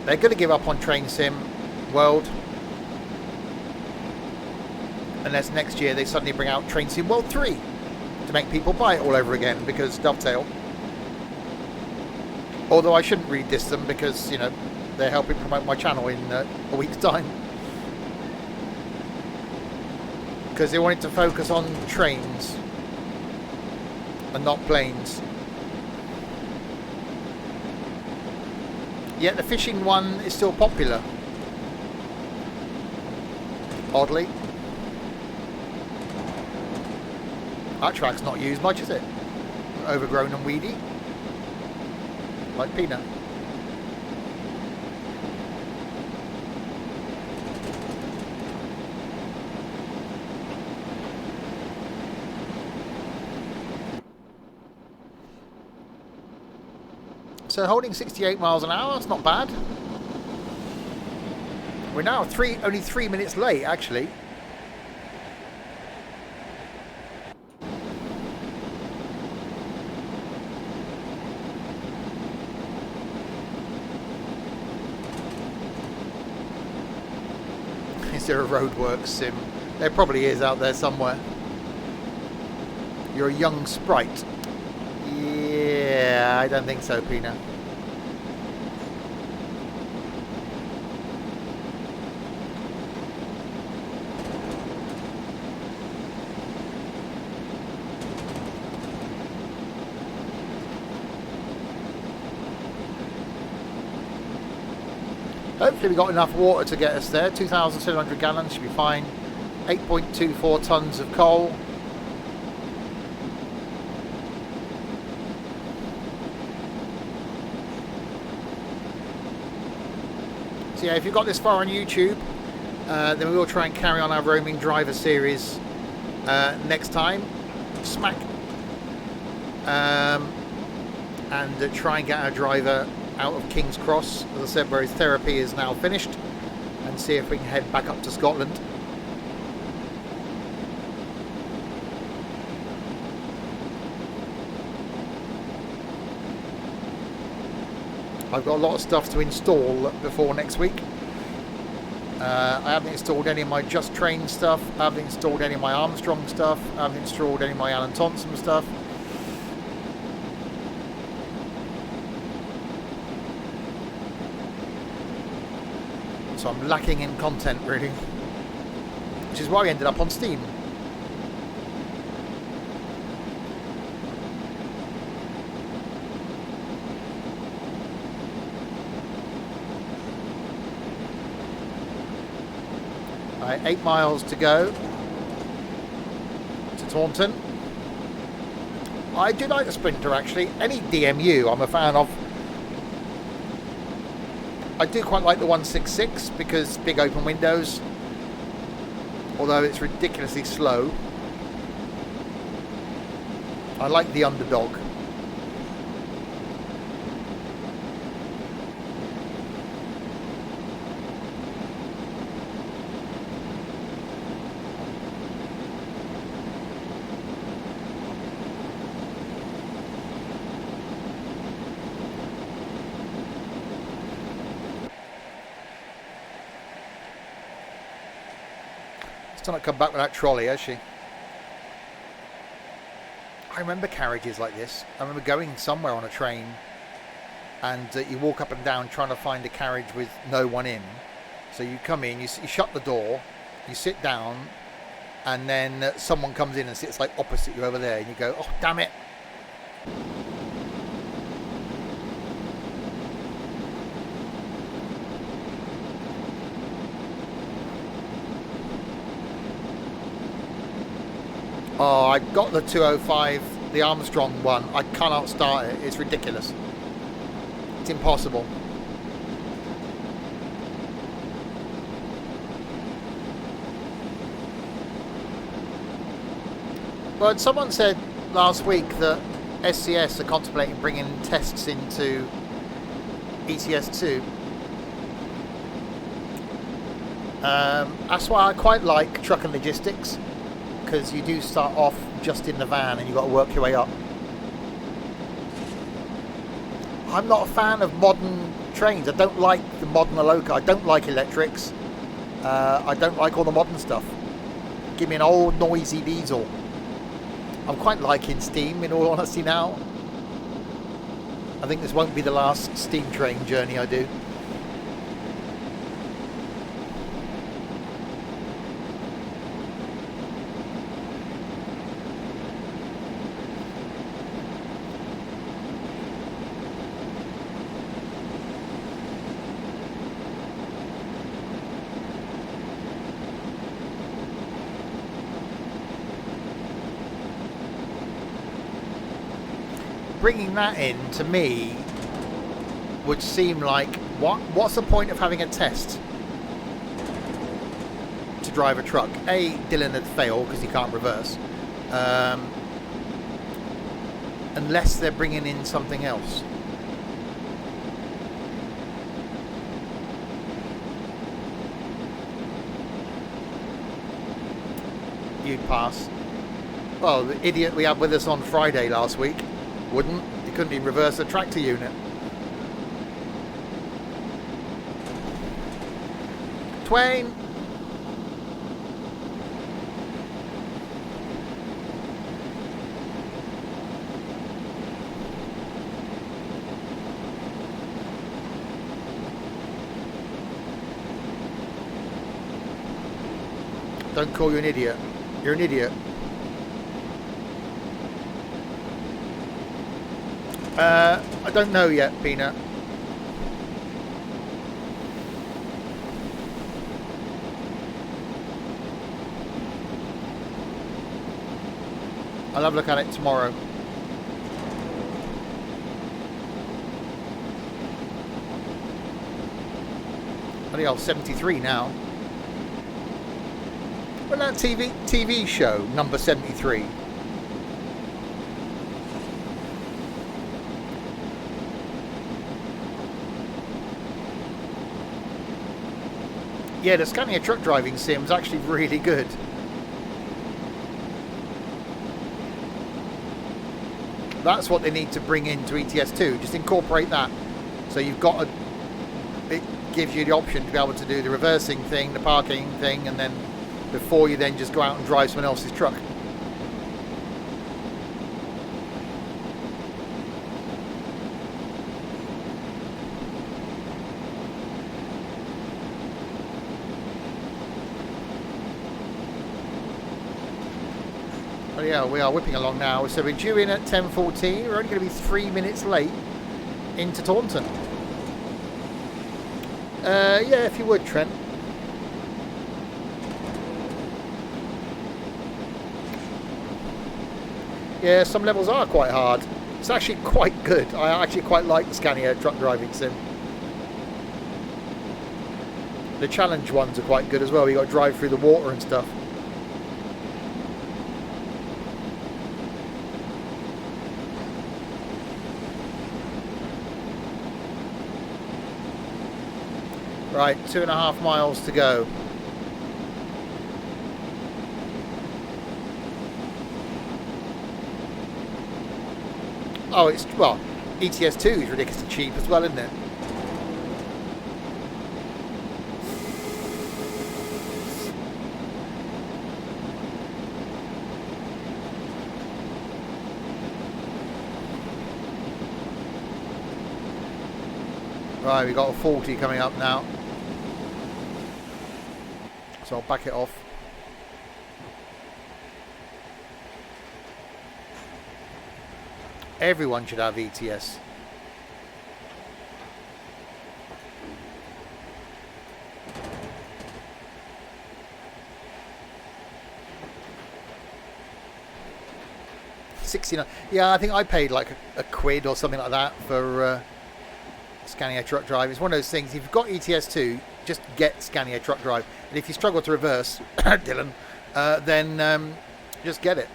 They're going to give up on Train Sim World unless next year they suddenly bring out Train Sim World 3 to make people buy it all over again, because Dovetail. Although I shouldn't really diss them, because, you know, they're helping promote my channel in a week's time. Because they wanted to focus on trains and not planes. Yet the fishing one is still popular. Oddly. That track's not used much, is it? Overgrown and weedy. Like Peanut. So holding 68 miles an hour, that's not bad. We're now only 3 minutes late, actually. Is there a roadworks sim? There probably is out there somewhere. You're a young sprite. Yeah, I don't think so, Pina. Hopefully we've got enough water to get us there. 2,700 gallons should be fine. 8.24 tonnes of coal. So yeah, if you've got this far on YouTube, then we will try and carry on our roaming driver series next time. Smack. And try and get our driver out of King's Cross, as I said, where his therapy is now finished, and see if we can head back up to Scotland. I've got a lot of stuff to install before next week. I haven't installed any of my Just Train stuff, I haven't installed any of my Armstrong stuff, I haven't installed any of my Alan Thompson stuff. So I'm lacking in content, really, which is why I ended up on Steam. Right, 8 miles to go to Taunton. I do like the Sprinter, actually. Any DMU I'm a fan of. I do quite like the 166 because big open windows, although it's ridiculously slow. I like the Underdog. Still not come back with that trolley, has she? I remember carriages like this. I remember going somewhere on a train and you walk up and down trying to find a carriage with no one in. So you come in, you shut the door, you sit down, and then someone comes in and sits like opposite you over there, and you go, oh damn it. Oh, I got the 205, the Armstrong one. I cannot start it. It's ridiculous. It's impossible. But someone said last week that SCS are contemplating bringing tests into ETS2. That's why I quite like Truck and Logistics, because you do start off just in the van and you've got to work your way up. I'm not a fan of modern trains. I don't like the modern Aloka. I don't like electrics. I don't like all the modern stuff. Give me an old noisy diesel. I'm quite liking steam, in all honesty, now. I think this won't be the last steam train journey I do. Bringing that in, to me, would seem like, what's the point of having a test to drive a truck? A, Dylan had failed because he can't reverse, unless they're bringing in something else. You'd pass. Well, the idiot we had with us on Friday last week wouldn't. He couldn't even reverse a tractor unit. Twain. Don't call you an idiot. You're an idiot. I don't know yet, Peanut. I'll have a look at it tomorrow. Bloody hell, 73 now. Well, that TV show, number 73. Yeah, the Scania truck driving sim is actually really good. That's what they need to bring into ETS2. Just incorporate that. So you've got it gives you the option to be able to do the reversing thing, the parking thing, and then before you then just go out and drive someone else's truck. But yeah, we are whipping along now. So we're due in at 10:14. We're only going to be 3 minutes late into Taunton. Yeah, if you would, Trent. Yeah, some levels are quite hard. It's actually quite good. I actually quite like the Scania truck driving sim. The challenge ones are quite good as well. You got to drive through the water and stuff. Right, 2.5 miles to go. Oh, it's, well, ETS2 is ridiculously cheap as well, isn't it? Right, we've got a 40 coming up now. So I'll back it off. Everyone should have ETS. $69. Yeah, I think I paid like a quid or something like that for Scania Truck Drive. It's one of those things, if you've got ETS2, just get Scania Truck Drive. And if you struggle to reverse, Dylan, then just get it.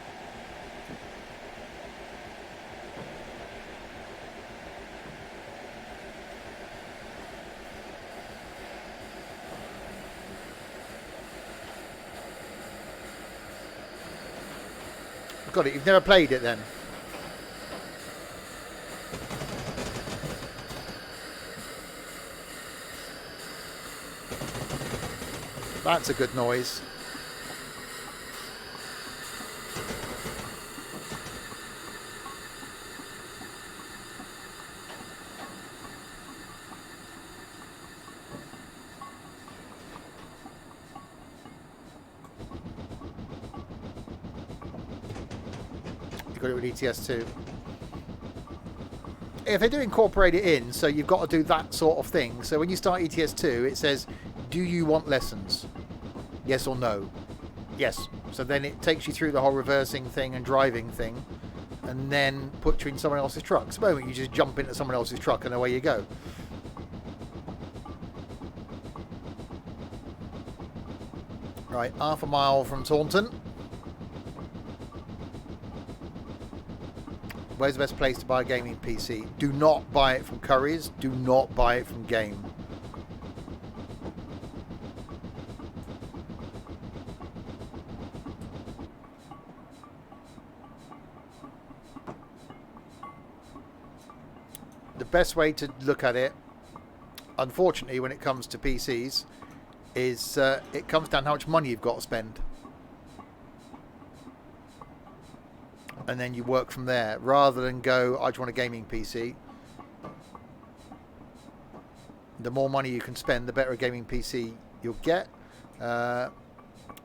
Got it. You've never played it then? That's a good noise. You got it with ETS2. If they do incorporate it in, so you've got to do that sort of thing. So when you start ETS2, it says, do you want lessons? Yes or no? Yes. So then it takes you through the whole reversing thing and driving thing, and then puts you in someone else's truck. So at the moment you just jump into someone else's truck and away you go. Right, half a mile from Taunton. Where's the best place to buy a gaming PC? Do not buy it from Curry's. Do not buy it from Game. The best way to look at it, unfortunately, when it comes to PCs, is it comes down to how much money you've got to spend. And then you work from there, rather than go, I just want a gaming PC. The more money you can spend, the better a gaming PC you'll get.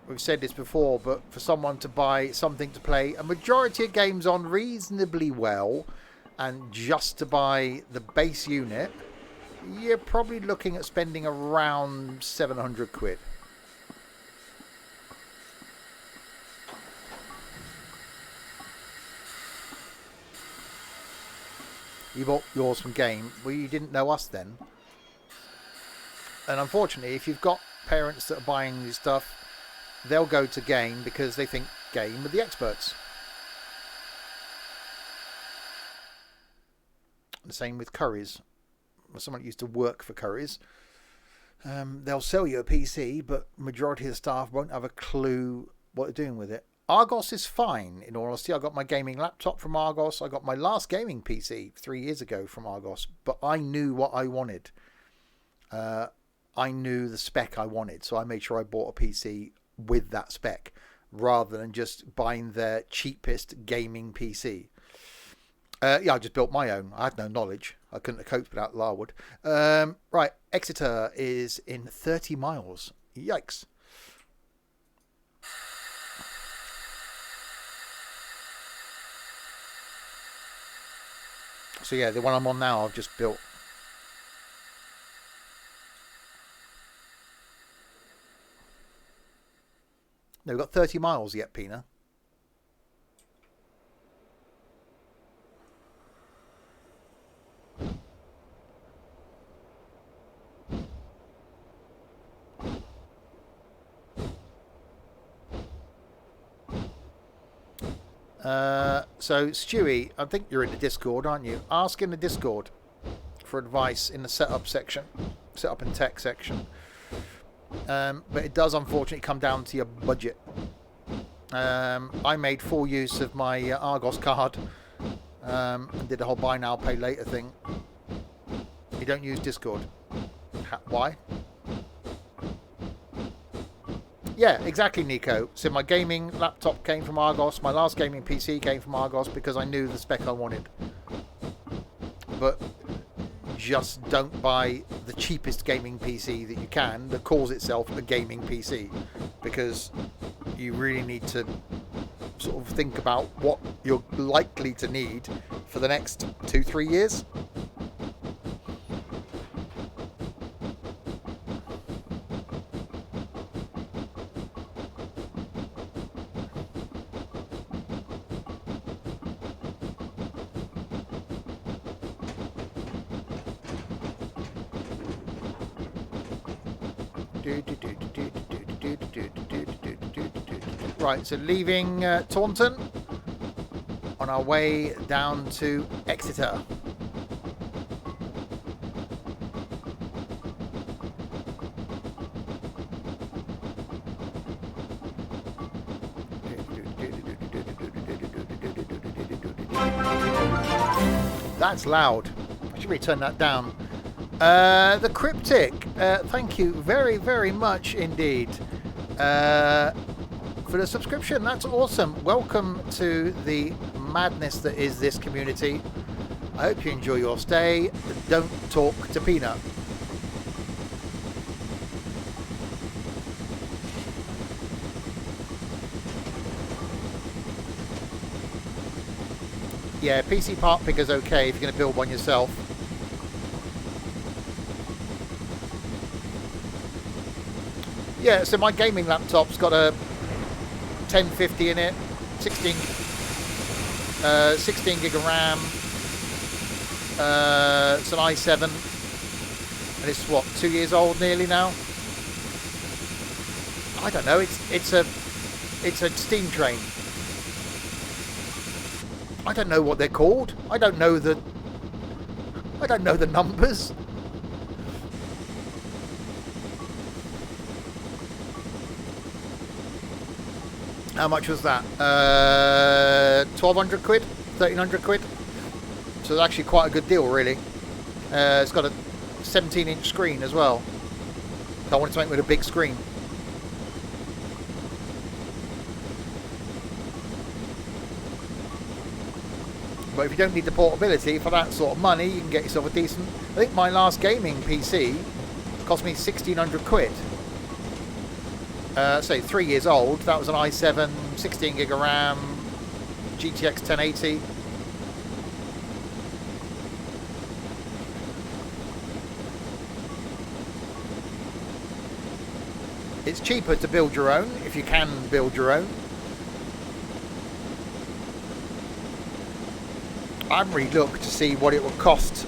we've said this before, but for someone to buy something to play a majority of games on reasonably well, and just to buy the base unit, you're probably looking at spending around 700 quid. You bought yours from Game. Well, you didn't know us then. And unfortunately, if you've got parents that are buying this stuff, they'll go to Game because they think Game are the experts. The same with Currys. Someone used to work for Currys. They'll sell you a PC, but majority of the staff won't have a clue what they're doing with it. Argos is fine, in all honesty. I got my gaming laptop from Argos. I got my last gaming PC 3 years ago from Argos, but I knew what I wanted. I knew the spec I wanted, so I made sure I bought a PC with that spec rather than just buying their cheapest gaming PC. Yeah, I just built my own. I had no knowledge. I couldn't have coped without Larwood. Right, Exeter is in 30 miles. Yikes. So yeah, the one I'm on now I've just built. No, we've got 30 miles yet, Pina. So Stewie, I think you're in the Discord, aren't you? Ask in the Discord for advice in the setup section, setup and tech section. But it does unfortunately come down to your budget. I made full use of my Argos card and did the whole buy now pay later thing. You don't use Discord. Why? Yeah, exactly, Nico. So my gaming laptop came from Argos. My last gaming PC came from Argos because I knew the spec I wanted. But just don't buy the cheapest gaming PC that you can that calls itself a gaming PC, because you really need to sort of think about what you're likely to need for the next 2-3 years. Right, so leaving Taunton on our way down to Exeter. That's loud. I should really turn that down. The Cryptic, thank you very, very much indeed for the subscription. That's awesome. Welcome to the madness that is this community. I hope you enjoy your stay. Don't talk to Peanut. Yeah, PC part picker's okay if you're going to build one yourself. Yeah, so my gaming laptop's got a 1050 in it, 16 gig of RAM, it's an i7, and it's what, 2 years old nearly now. I don't know. It's a steam train. I don't know what they're called. I don't know the numbers. How much was that? 1,200 quid? 1,300 quid? So it's actually quite a good deal, really. It's got a 17-inch screen as well. I wanted something with a big screen. But if you don't need the portability for that sort of money, you can get yourself a decent... I think my last gaming PC cost me 1,600 quid. say 3 years old. That was an i7, 16 gig of RAM, GTX 1080. It's cheaper to build your own, if you can build your own. I haven't really looked to see what it would cost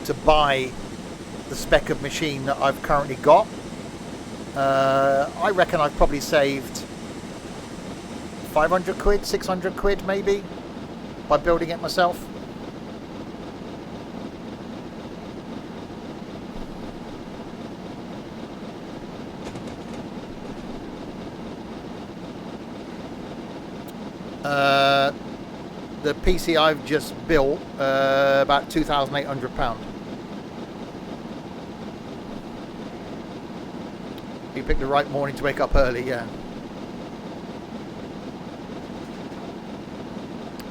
to buy the spec of machine that I've currently got. I reckon I've probably saved 500 quid, 600 quid maybe, by building it myself. The PC I've just built, about £2,800. You picked the right morning to wake up early, yeah.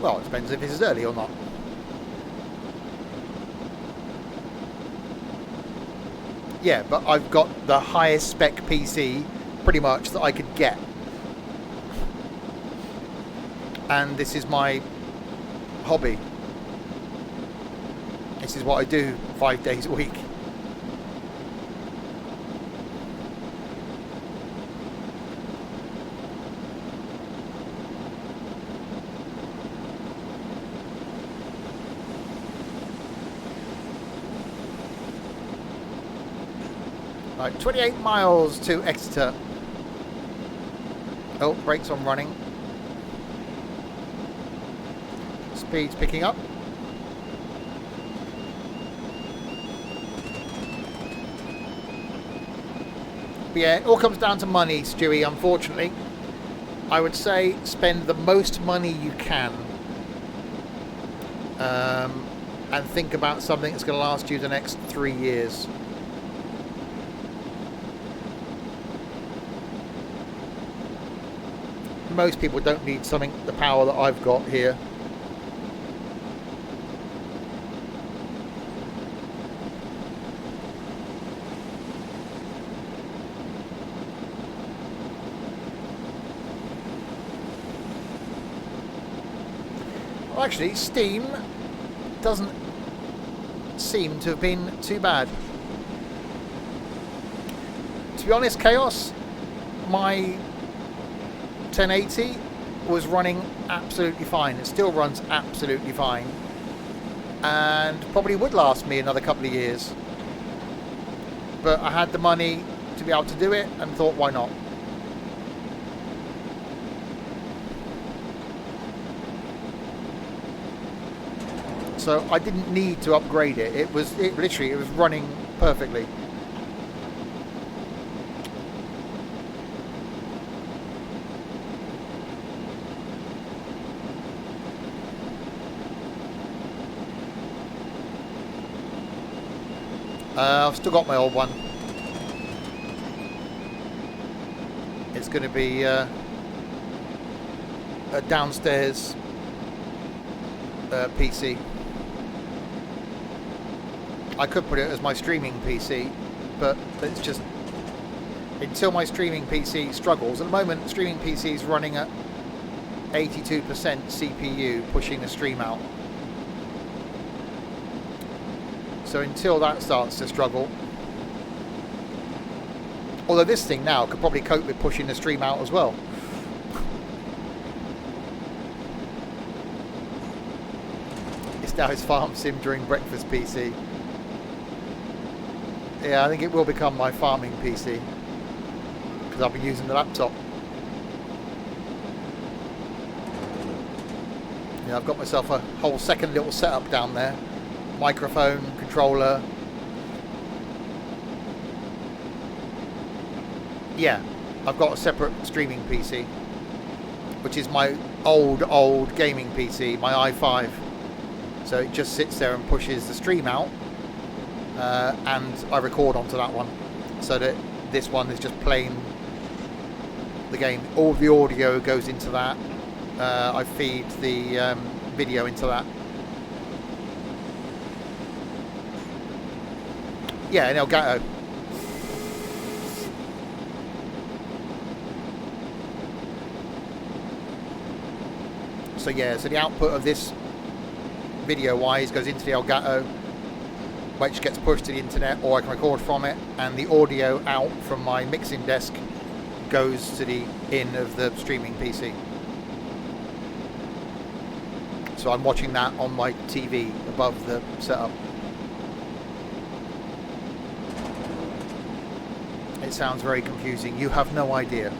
Well, it depends if it's early or not. Yeah, but I've got the highest spec PC pretty much that I could get. And this is my hobby. This is what I do 5 days a week. Right, 28 miles to Exeter. Oh, brakes on running. Speed's picking up. But yeah, it all comes down to money, Stewie, unfortunately. I would say spend the most money you can. And think about something that's going to last you the next 3 years. Most people don't need something, the power that I've got here. Well, actually, Steam doesn't seem to have been too bad. To be honest, Chaos, my 1080 was running absolutely fine. It still runs absolutely fine, and probably would last me another couple of years. But I had the money to be able to do it and thought, why not? So I didn't need to upgrade it. It was running perfectly. I've still got my old one. It's going to be a downstairs PC. I could put it as my streaming PC, but it's just until my streaming PC struggles. At the moment, streaming PC is running at 82% CPU, pushing the stream out. So until that starts to struggle, although this thing now could probably cope with pushing the stream out as well. It's now his farm sim during breakfast PC. Yeah, I think it will become my farming PC because I'll be using the laptop. Yeah, I've got myself a whole second little setup down there. Microphone, controller. Yeah, I've got a separate streaming PC, which is my old gaming PC, my i5. So it just sits there and pushes the stream out, and I record onto that one, so that this one is just playing the game. All the audio goes into that. I feed the video into that. Yeah, in Elgato. So yeah, so the output of this video wise goes into the Elgato, which gets pushed to the internet, or I can record from it, and the audio out from my mixing desk goes to the in of the streaming PC. So I'm watching that on my TV above the setup. It sounds very confusing. You have no idea.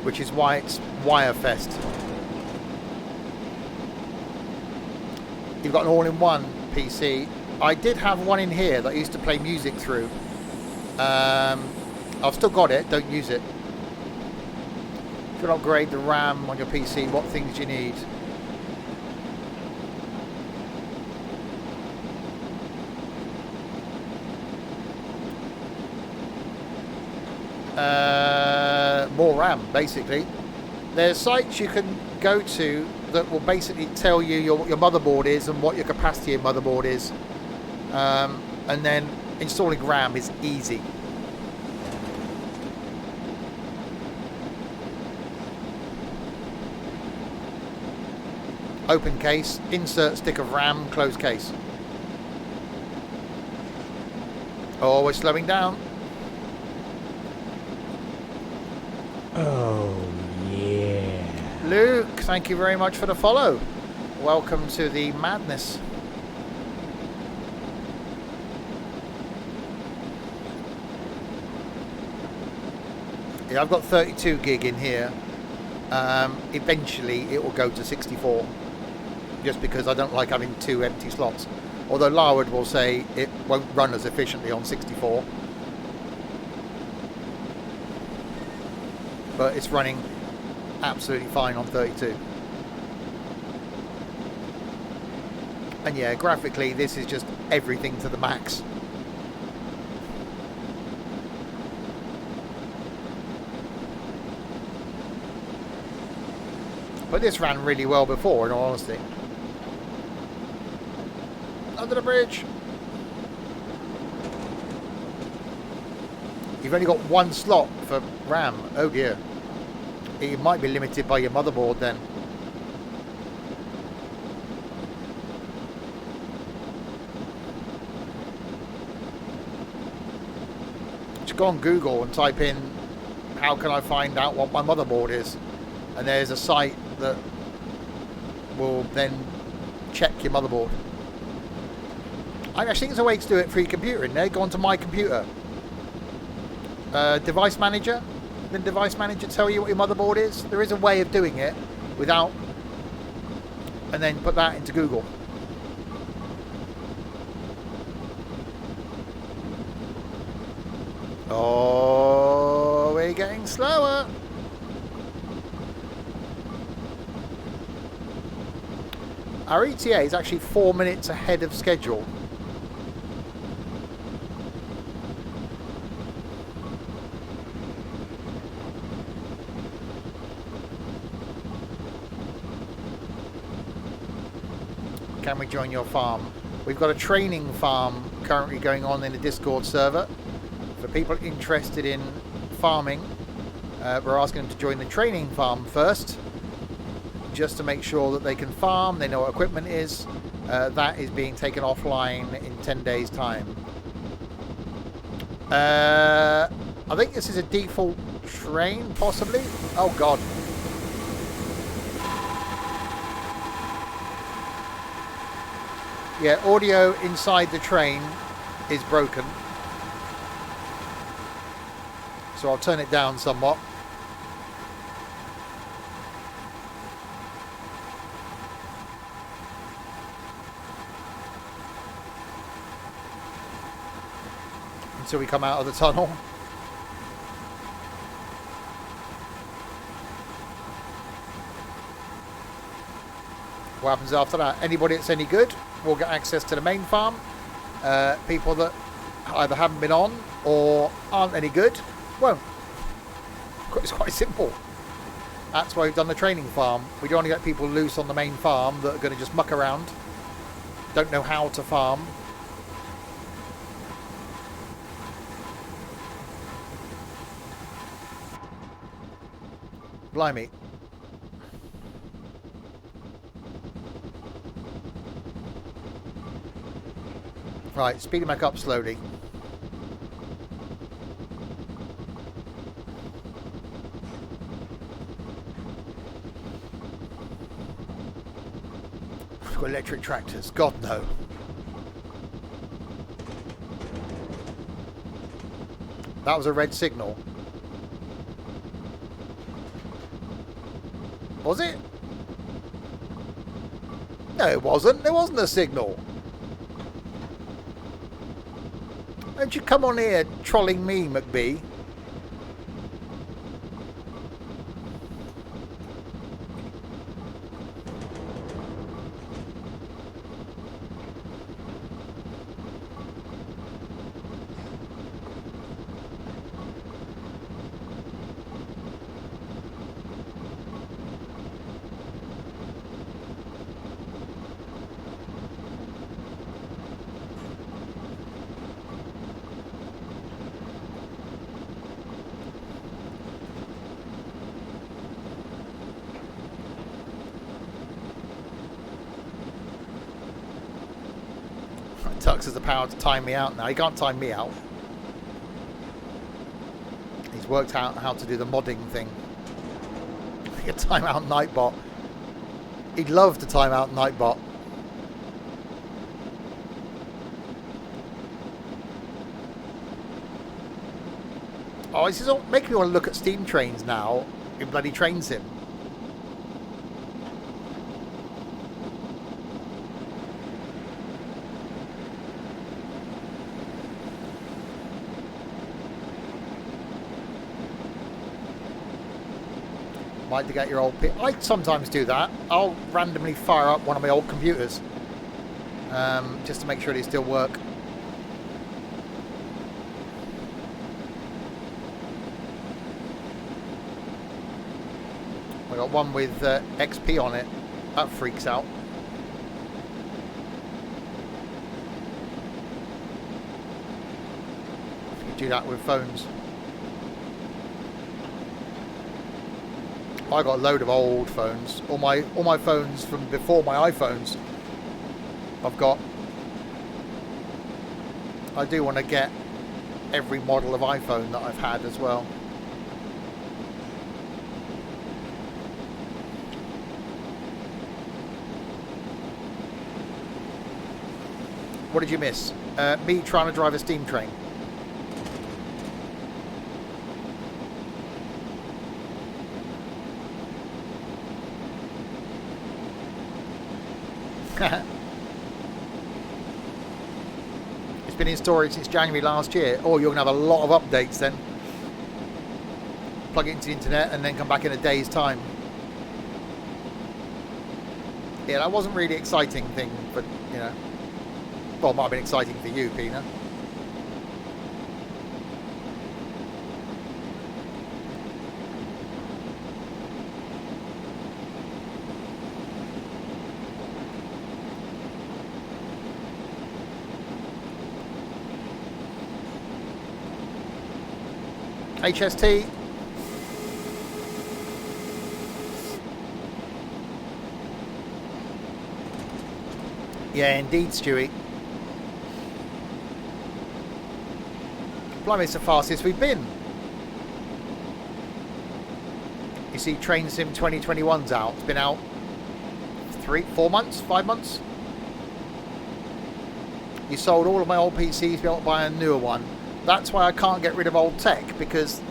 Which is why it's Wirefest. You've got an all-in-one PC. I did have one in here that I used to play music through. I've still got it, don't use it. If you upgrade the RAM on your PC, what things do you need? More RAM, basically. There's sites you can go to that will basically tell you your motherboard is and what your capacity of motherboard is, and then installing RAM is easy. Open case, insert stick of RAM, close case. Oh, we're slowing down. Oh, yeah. Luke, thank you very much for the follow. Welcome to the madness. Yeah, I've got 32 gig in here. Eventually it will go to 64, just because I don't like having two empty slots. Although Larwood will say it won't run as efficiently on 64. But it's running absolutely fine on 32. And yeah, graphically this is just everything to the max. But this ran really well before, in all honesty. Under the bridge. You've only got one slot for RAM. Oh dear. It might be limited by your motherboard then. Just go on Google and type in, how can I find out what my motherboard is? And there's a site that will then check your motherboard. I actually think there's a way to do it for your computer in there. Go onto My Computer. Device Manager. Then Device Manager tell you what your motherboard is. There is a way of doing it without, and then put that into Google. Oh, we're getting slower. Our ETA is actually 4 minutes ahead of schedule. Can we join your farm? We've got a training farm currently going on in the Discord server. For people interested in farming, we're asking them to join the training farm first, just to make sure that they can farm, they know what equipment is. That is being taken offline in 10 days time. I think this is a default train, possibly. Oh god. Yeah, audio inside the train is broken. So I'll turn it down somewhat. Until we come out of the tunnel. What happens after that? Anybody that's any good will get access to the main farm. People that either haven't been on or aren't any good won't. It's quite simple. That's why we've done the training farm. We don't want to get people loose on the main farm that are going to just muck around, don't know how to farm. blimey. Right, speeding back up slowly. We've got electric tractors. God, no. That was a red signal. Was it? No, it wasn't. There wasn't a signal. Don't you come on here trolling me, McBee. Tux has the power to time me out now. He can't time me out. He's worked out how to do the modding thing. He can time out Nightbot. He'd love to time out Nightbot. Oh, this is all making me want to look at steam trains now in bloody Train Sim. Like to get your old... I sometimes do that. I'll randomly fire up one of my old computers. Just to make sure they still work. I got one with XP on it. That freaks out. You do that with phones. I got a load of old phones. All my phones from before my iPhones. I've got. I do want to get every model of iPhone that I've had as well. What did you miss? Me trying to drive a steam train. It's been in storage since January last year. Oh, you're going to have a lot of updates then. Plug it into the internet and then come back in a day's time. Yeah, that wasn't really an exciting thing, but, you know. Well, it might have been exciting for you, Pina. HST. Yeah, indeed, Stewie. Blimey, it's the fastest we've been. You see, Train Sim 2021's out. It's been out 4 months, 5 months. You sold all of my old PCs, be able to buy a newer one. That's why I can't get rid of old tech, because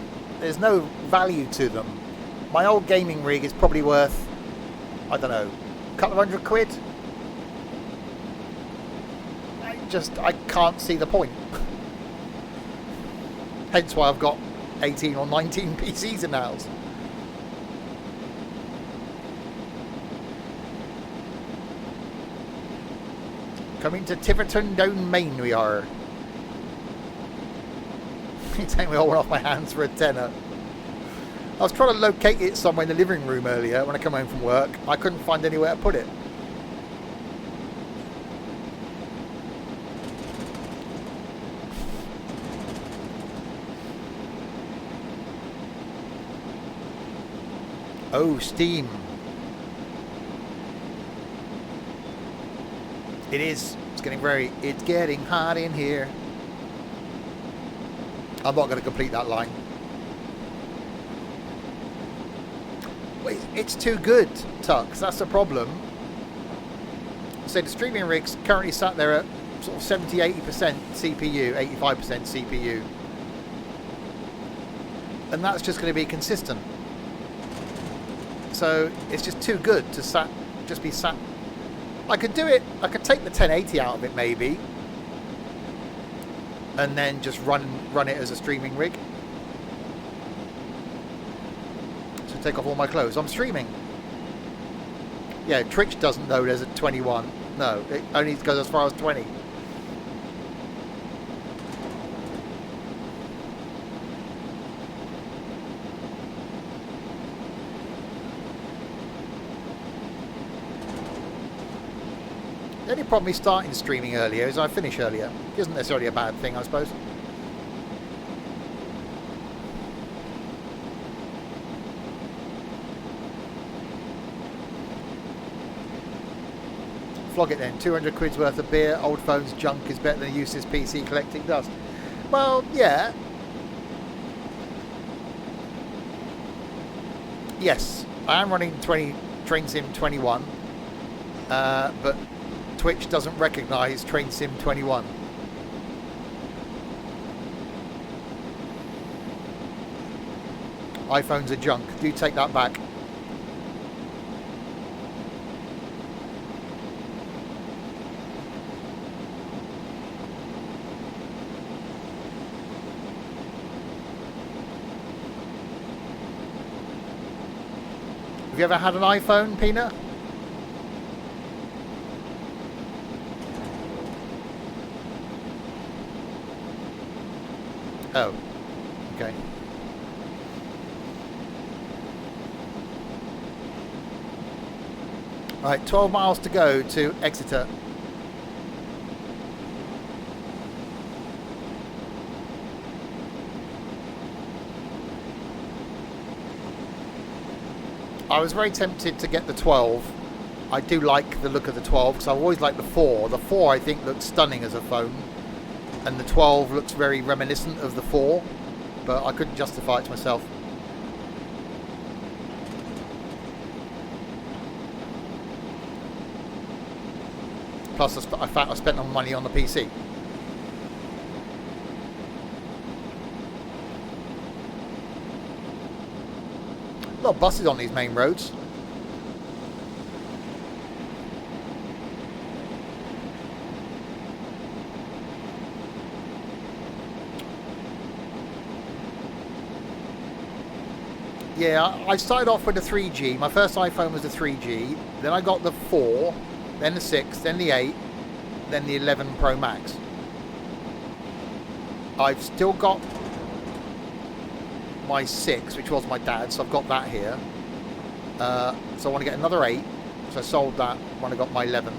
there's no value to them. My old gaming rig is probably worth, I don't know, a couple of £100. I can't see the point. Hence why I've got 18 or 19 PCs in the house. Coming to Tiverton down Main we are. You take me all off my hands for a tenner. I was trying to locate it somewhere in the living room earlier when I come home from work. I couldn't find anywhere to put it. Oh, steam. It is. It's getting hot in here. I'm not going to complete that line. Wait, it's too good, Tux. That's the problem. So the streaming rig's currently sat there at sort of 70-80% CPU, 85% CPU. And that's just going to be consistent. So it's just too good to just be sat. I could do it. I could take the 1080 out of it maybe, and then just run it as a streaming rig. So take off all my clothes. I'm streaming. Yeah, Twitch doesn't know there's a 21. No, it only goes as far as 20. The only problem with starting streaming earlier is I finish earlier. It isn't necessarily a bad thing, I suppose. Flog it then. 200 quid's worth of beer. Old phone's junk is better than a useless PC collecting dust. Well, yeah. Yes, I am running Train Sim 21, but Twitch doesn't recognise Train Sim 21. iPhones are junk. Do take that back. Have you ever had an iPhone, Pina? Oh, okay. Right, 12 miles to go to Exeter. I was very tempted to get the 12. I do like the look of the 12 because I've always liked the 4. The 4 I think looks stunning as a phone, and the 12 looks very reminiscent of the 4, but I couldn't justify it to myself. Plus I spent my money on the PC. A lot of buses on these main roads. Yeah, I started off with the 3G. My first iPhone was the 3G. Then I got the 4, then the 6, then the 8, then the 11 Pro Max. I've still got my 6, which was my dad's, so I've got that here. So I want to get another 8, so I sold that when I got my 11.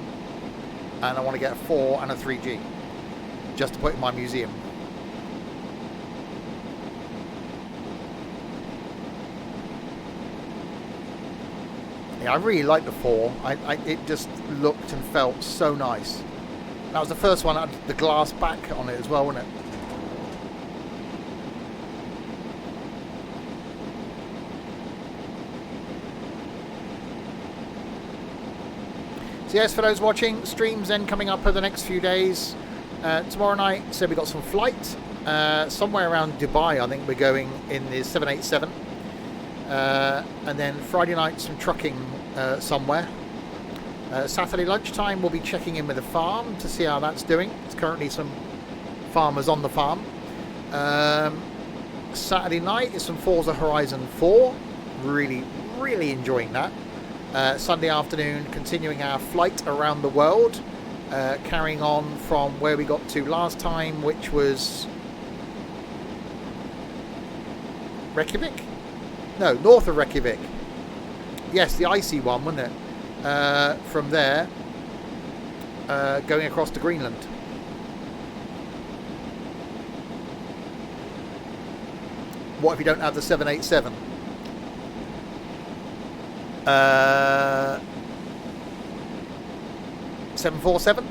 And I want to get a 4 and a 3G, just to put in my museum. Yeah, I really like the 4. It just looked and felt so nice. That was the first one that had the glass back on it as well, wasn't it? So yes, for those watching, streams then coming up for the next few days. Tomorrow night, so we got some flight. Somewhere around Dubai, I think we're going in the 787. And then Friday night some trucking somewhere. Saturday lunchtime we'll be checking in with the farm to see how that's doing. There's currently some farmers on the farm. Saturday night is some Forza Horizon 4. Really enjoying that. Sunday afternoon continuing our flight around the world, carrying on from where we got to last time, which was Reykjavik? No, north of Reykjavik. Yes, the icy one, wasn't it? From there, going across to Greenland. What if you don't have the 787? 747.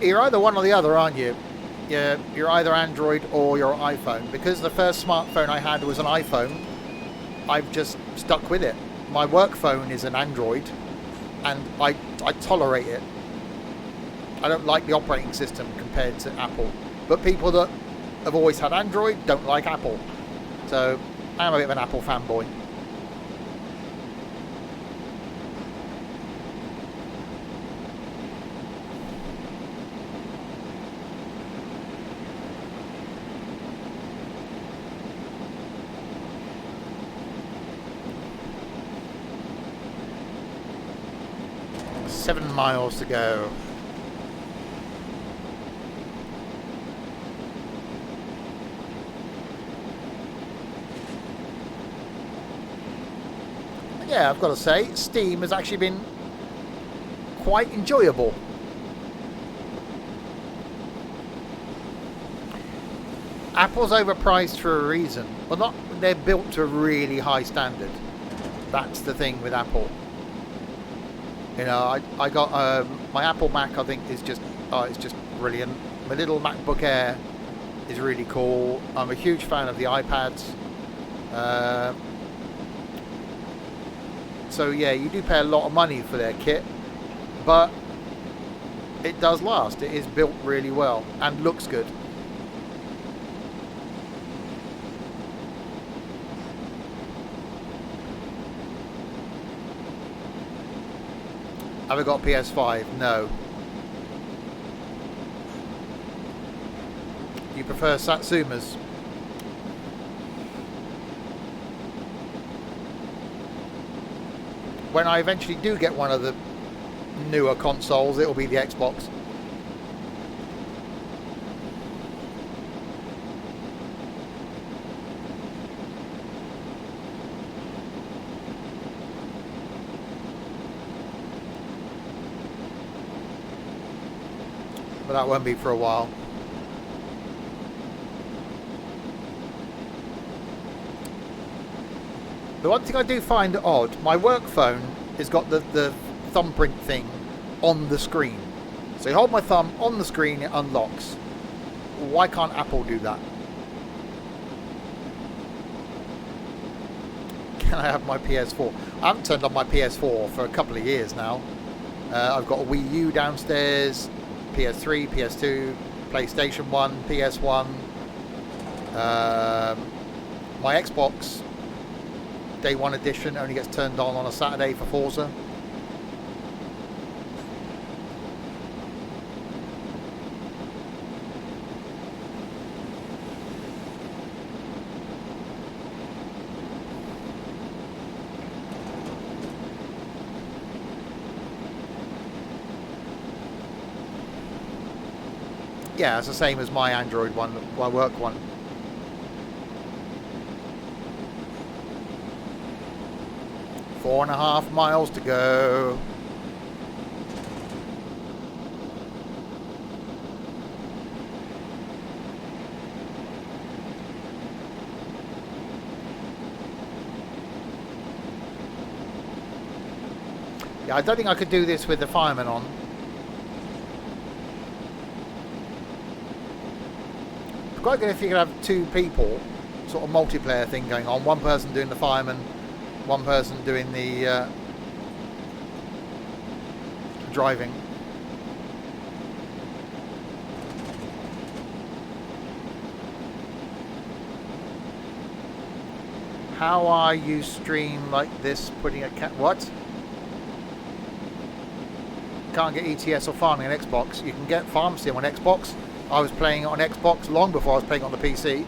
You're either one or the other, aren't you? You're either Android or you're iPhone. Because the first smartphone I had was an iPhone, I've just stuck with it. My work phone is an Android, and I tolerate it. I don't like the operating system compared to Apple. But people that have always had Android don't like Apple. So I'm a bit of an Apple fanboy. Seven miles to go. Yeah, I've got to say, Steam has actually been quite enjoyable. Apple's overpriced for a reason. Well, not they're built to a really high standard. That's the thing with Apple. You know, I got my Apple Mac. I think is just it's just brilliant. My little MacBook Air is really cool. I'm a huge fan of the iPads. So yeah, you do pay a lot of money for their kit, but it does last. It is built really well and looks good. Have I got PS5? No. You prefer Satsumas? When I eventually do get one of the newer consoles, it'll be the Xbox. But that won't be for a while. The one thing I do find odd, my work phone has got the thumbprint thing on the screen. So you hold my thumb on the screen, it unlocks. Why can't Apple do that? Can I have my PS4? I haven't turned on my PS4 for a couple of years now. I've got a Wii U downstairs, PS3, PS2, PlayStation 1, PS1. My Xbox Day 1 edition only gets turned on a Saturday for Forza. Yeah, it's the same as my Android one, my work one. 4.5 miles to go. Yeah, I don't think I could do this with the fireman on. Quite good if you could have two people, sort of multiplayer thing going on. One person doing the fireman, one person doing the driving. How are you stream like this? Putting a what? Can't get ETS or farming on Xbox. You can get farm sim on Xbox. I was playing it on Xbox long before I was playing on the PC.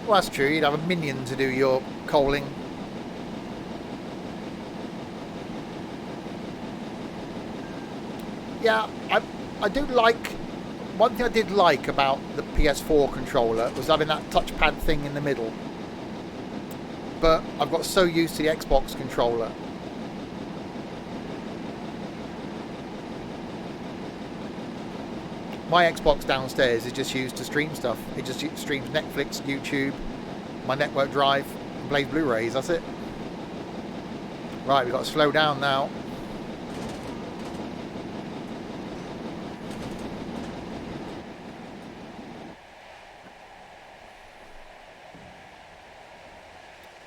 Well, that's true. You'd have a minion to do your coaling. Yeah, I do like one thing I did like about the PS4 controller was having that touchpad thing in the middle. But I've got so used to the Xbox controller. My Xbox downstairs is just used to stream stuff. It just streams Netflix, YouTube, my network drive, and plays Blu-rays. That's it. Right, we've got to slow down now.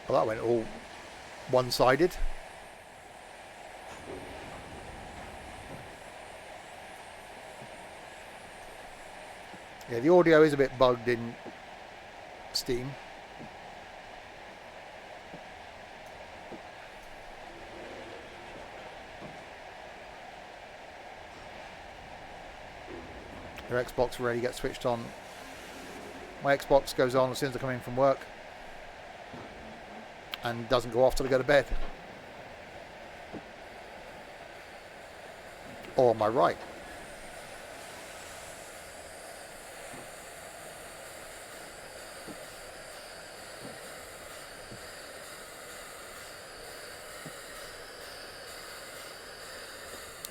Well, that went all one-sided. Yeah, the audio is a bit bugged in Steam. Your Xbox already gets switched on. My Xbox goes on as soon as I come in from work and doesn't go off till I go to bed. Or am I right?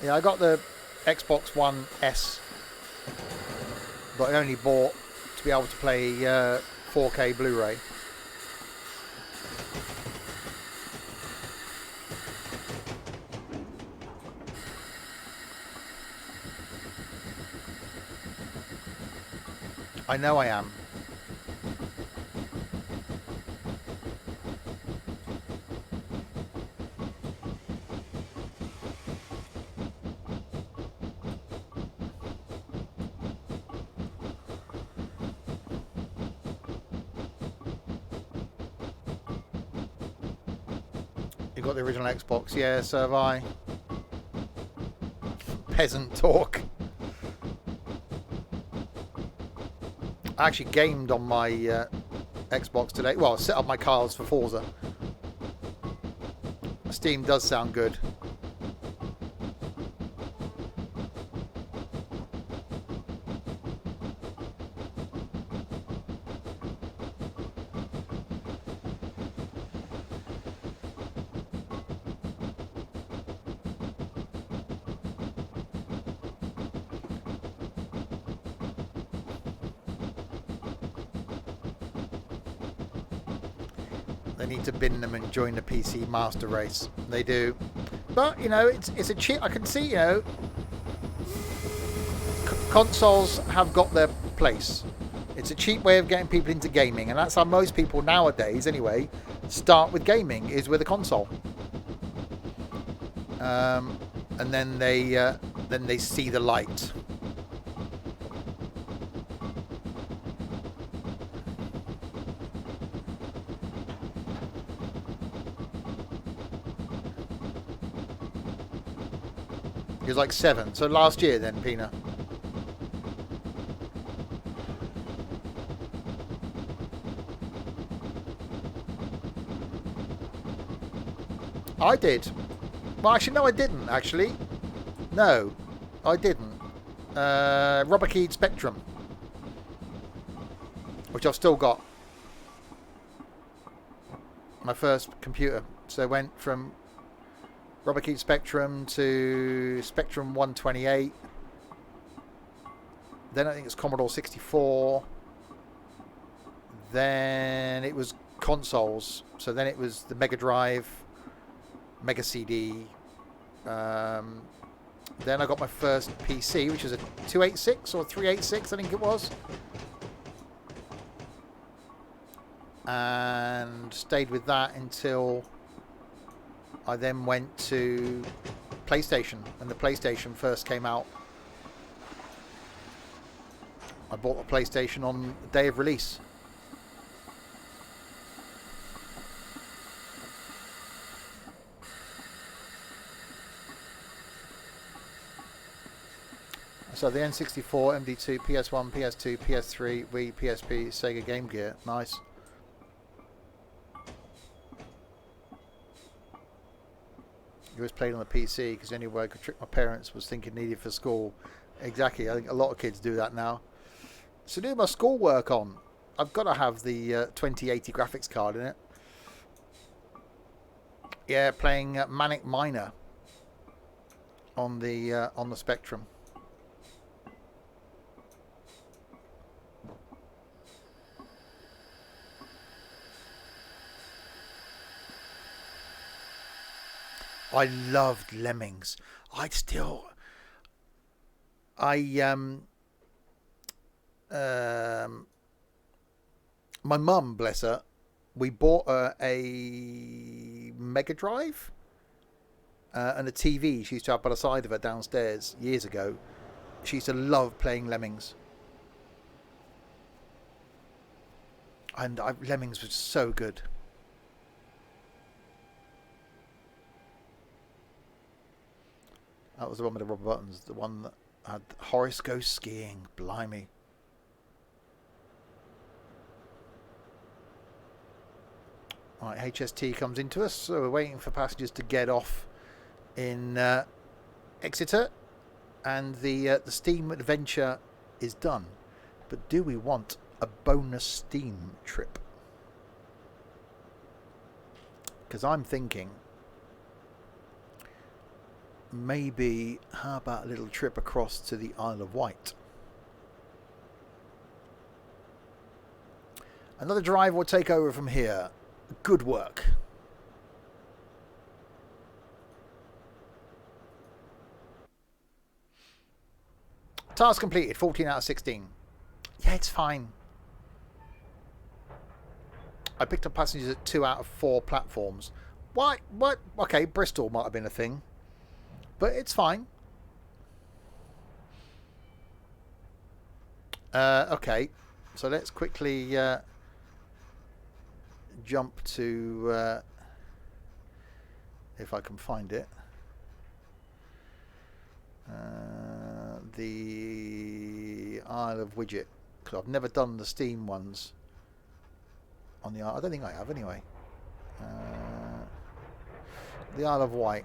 Yeah, I got the Xbox One S, but I only bought to be able to play 4K Blu-ray. I know I am. You got the original Xbox? Yeah, so have I. Peasant talk. I actually gamed on my Xbox today. Well, I set up my cards for Forza. Steam does sound good. They need to bin them and join the PC master race. They do. But, you know, it's a cheap... I can see, you know... Consoles have got their place. It's a cheap way of getting people into gaming. And that's how most people nowadays, anyway, start with gaming, is with a console. And then they see the light. He was like 7. So last year then, Pina. I did. Well, actually, no, I didn't, actually. No, I didn't. Rubber keyed Spectrum. Which I've still got. My first computer. So I went from rubber keyed Spectrum to Spectrum 128. Then I think it's Commodore 64. Then it was consoles. So then it was the Mega Drive, Mega CD. Then I got my first PC, which is a 286 or 386, I think it was. And stayed with that until I then went to PlayStation. When the PlayStation first came out, I bought the PlayStation on the day of release. So the N64, MD2, PS1, PS2, PS3, Wii, PSP, Sega Game Gear. Nice. You always played on the PC because the only way I could trick my parents was thinking needed for school Exactly. I think a lot of kids do that now. So do my schoolwork on. I've got to have the 2080 graphics card in it. Yeah, playing Manic Miner on the Spectrum. I loved Lemmings. I'd still. I my mum, bless her, we bought her a Mega Drive and a TV she used to have by the side of her downstairs years ago. She used to love playing Lemmings. And Lemmings was so good. That was the one with the rubber buttons. The one that had Horace Goes Skiing. Blimey. Right, HST comes into us. So we're waiting for passengers to get off in Exeter. And the Steam adventure is done. But do we want a bonus Steam trip? Because I'm thinking maybe how about a little trip across to the Isle of Wight? Another drive will take over from here. Good work. Task completed. 14 out of 16. Yeah, it's fine. I picked up passengers at 2 out of 4 platforms. Why? What? Okay, Bristol might have been a thing. But it's fine. Okay. So let's quickly jump to... if I can find it. The Isle of Wight. Because I've never done the Steam ones. On the Isle. I don't think I have anyway. The Isle of Wight.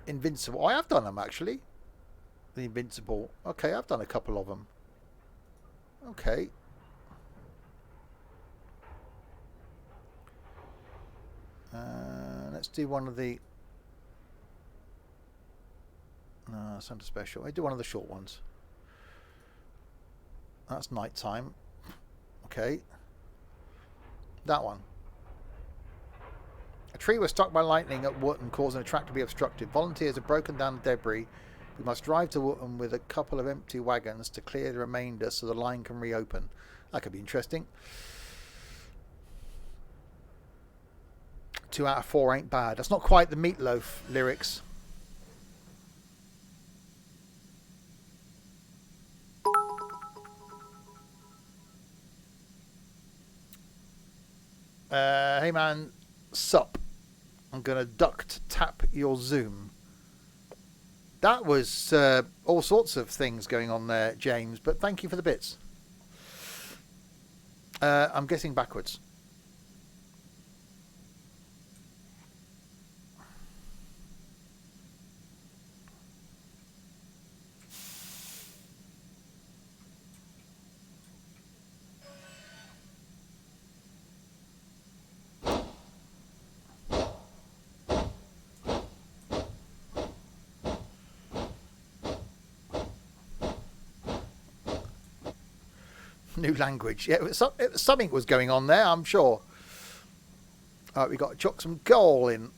Invincible. I have done them actually. The Invincible. Okay, I've done a couple of them. Okay. Let's do one of the... No, it's under special. I do one of the short ones. That's night time. Okay. That one. A tree was struck by lightning at Wootton, causing a track to be obstructed. Volunteers have broken down the debris. We must drive to Wootton with a couple of empty wagons to clear the remainder so the line can reopen. That could be interesting. 2 out of 4 ain't bad. That's not quite the Meatloaf lyrics. Hey man, sup. I'm going to duct tap your Zoom. That was all sorts of things going on there, James, but thank you for the bits. I'm guessing backwards. New language. Yeah, something was going on there, I'm sure. All right, we got to chuck some coal in.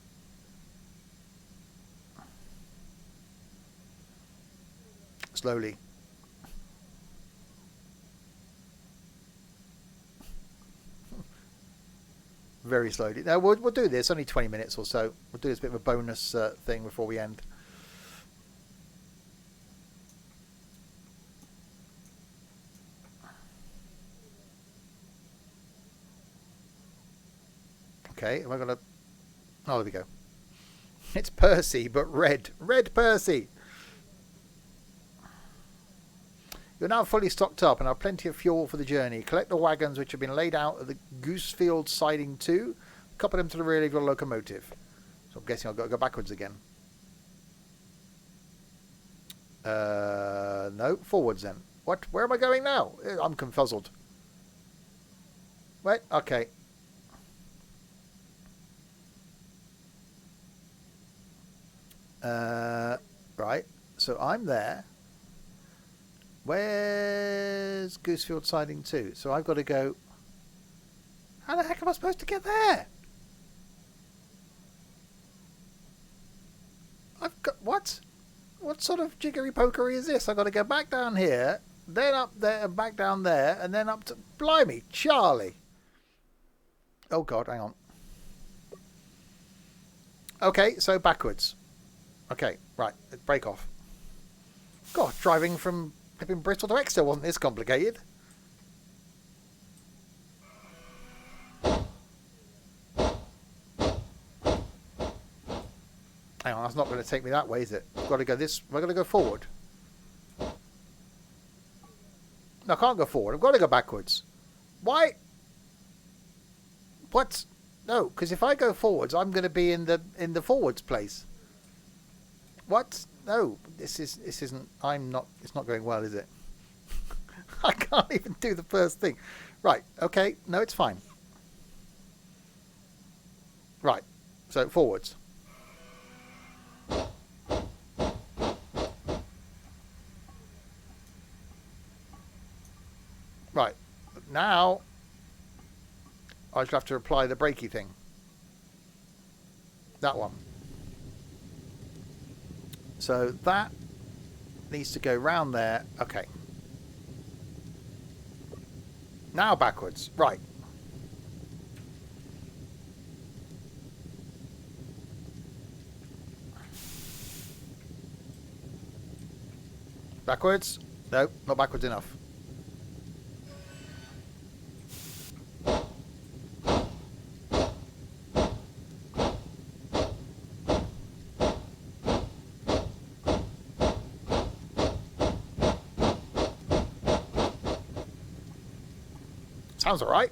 Slowly. Very slowly. Now we'll do this. Only 20 minutes or so. We'll do this bit of a bonus thing before we end. Okay, am I gonna... Oh, there we go. It's Percy, but red. Red Percy! You're now fully stocked up and have plenty of fuel for the journey. Collect the wagons which have been laid out at the Goosefield siding 2. Couple them to the rear of your locomotive. So I'm guessing I've got to go backwards again. No, forwards then. What? Where am I going now? I'm confuzzled. Wait, okay. Right, so I'm there. Where's Goosefield Siding 2? So I've got to go... How the heck am I supposed to get there? I've got... What? What sort of jiggery-pokery is this? I've got to go back down here, then up there, and back down there, and then up to... Blimey, Charlie! Oh, God, hang on. Okay, so backwards. Okay, right, break off. God, driving from Bristol to Exeter wasn't this complicated. Hang on, that's not going to take me that way, is it? I've got to go this... Am I going to go forward? No, I can't go forward. I've got to go backwards. Why? What? No, because if I go forwards, I'm going to be in the forwards place. What? No, this isn't... I'm not... It's not going well, is it? I can't even do the first thing. Right, okay. No, it's fine. Right, so forwards. Right, now I shall have to apply the brakey thing. That one. So that needs to go round there. Okay. Now backwards. Right. Backwards? No, not backwards enough. Sounds alright.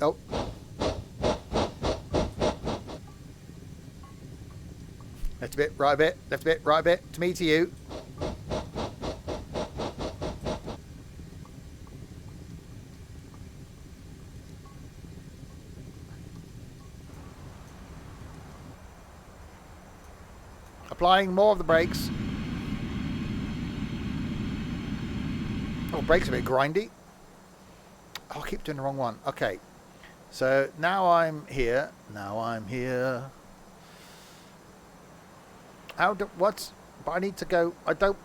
Oh. Left a bit, right a bit, left a bit, right a bit. To me, to you. Applying more of the brakes. Oh, brakes a bit grindy. Oh, I keep doing the wrong one. Okay. So now I'm here. Now I'm here. How do... What? But I need to go... I don't...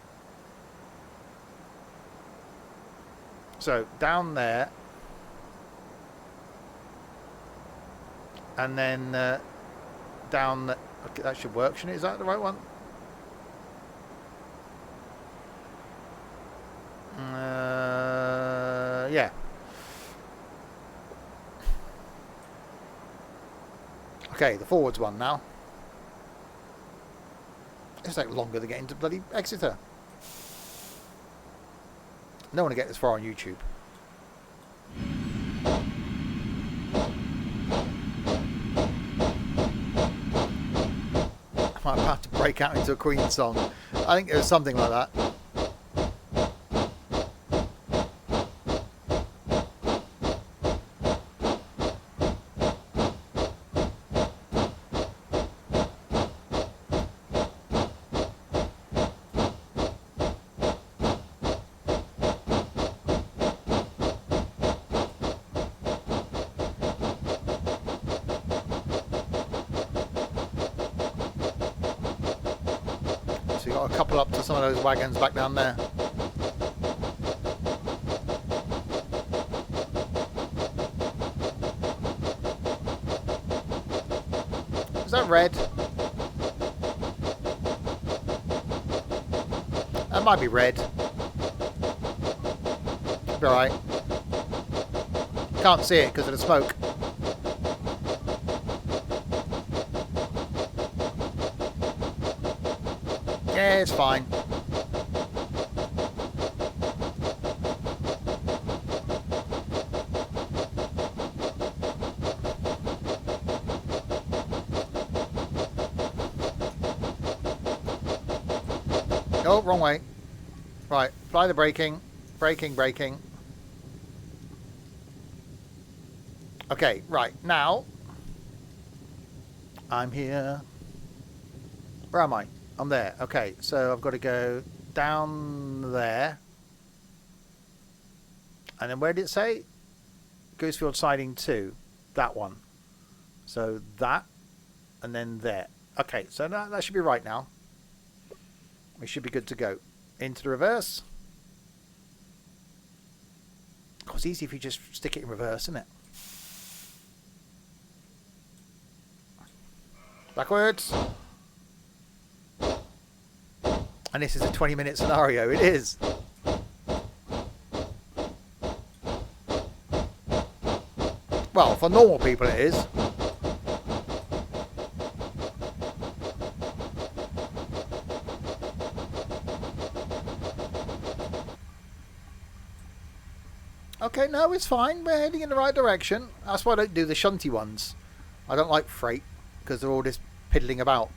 So, down there. And then down... The, okay, that should work, shouldn't it? Is that the right one? Yeah. Okay, the forwards one now. It's like longer to get into bloody Exeter. No one to get this far on YouTube. I might have to break out into a Queen song. I think it was something like that. So you got a couple up to some of those wagons back down there. Is that red? That might be red. Be alright. Can't see it because of the smoke. Yeah, it's fine. Oh, wrong way. Right, apply the braking. Braking, braking. Okay, right, now I'm here. Where am I? I'm there. Okay, so I've got to go down there. And then where did it say? Goosefield siding 2. That one. So that, and then there. Okay, so that should be right now. We should be good to go. Into the reverse. Oh, it's easy if you just stick it in reverse, isn't it? Backwards. And this is a 20-minute scenario. It is. Well, for normal people it is. Okay, no, it's fine. We're heading in the right direction. That's why I don't do the shunty ones. I don't like freight because they're all just piddling about.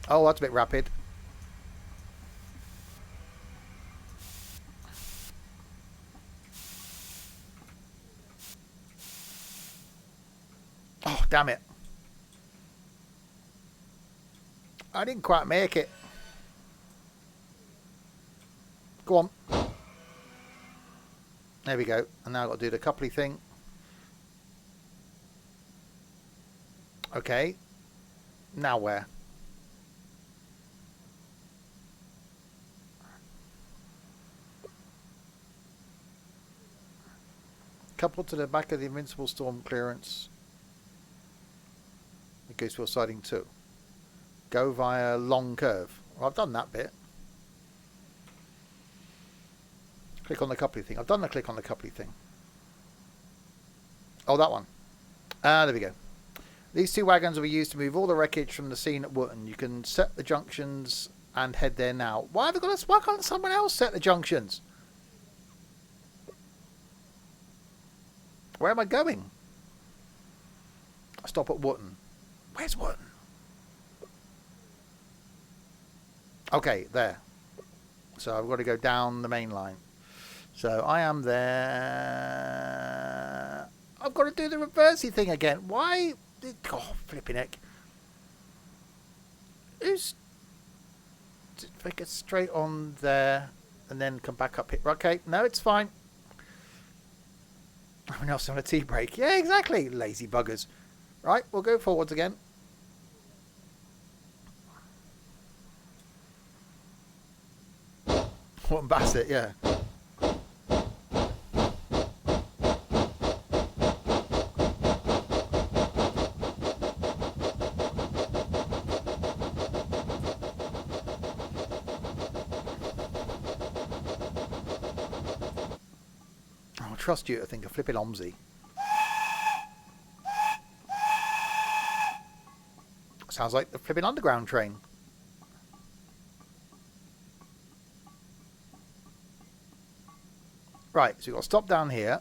Oh, that's a bit rapid. Oh, damn it. I didn't quite make it. Go on. There we go. And now I've got to do the coupley thing. Okay. Now where? Coupled to the back of the Invincible Storm clearance. The Gooseville siding 2. Go via long curve. Well, I've done that bit. Click on the coupley thing. I've done the click on the coupley thing. Oh, that one. There we go. These 2 wagons will be used to move all the wreckage from the scene at Wootton. You can set the junctions and head there now. Why can't someone else set the junctions? Where am I going? I stop at Wootton. Where's Wootton? Okay, there. So I've got to go down the main line. So I am there. I've got to do the reversey thing again. Why? Oh, flipping heck. Who's... If I get straight on there and then come back up here. Okay, no, it's fine. Everyone else on a tea break. Yeah, exactly. Lazy buggers. Right, we'll go forwards again. What Bassett, yeah. I'll trust you to think of flipping Omsey. Sounds like the flipping underground train. Right, so you've got to stop down here.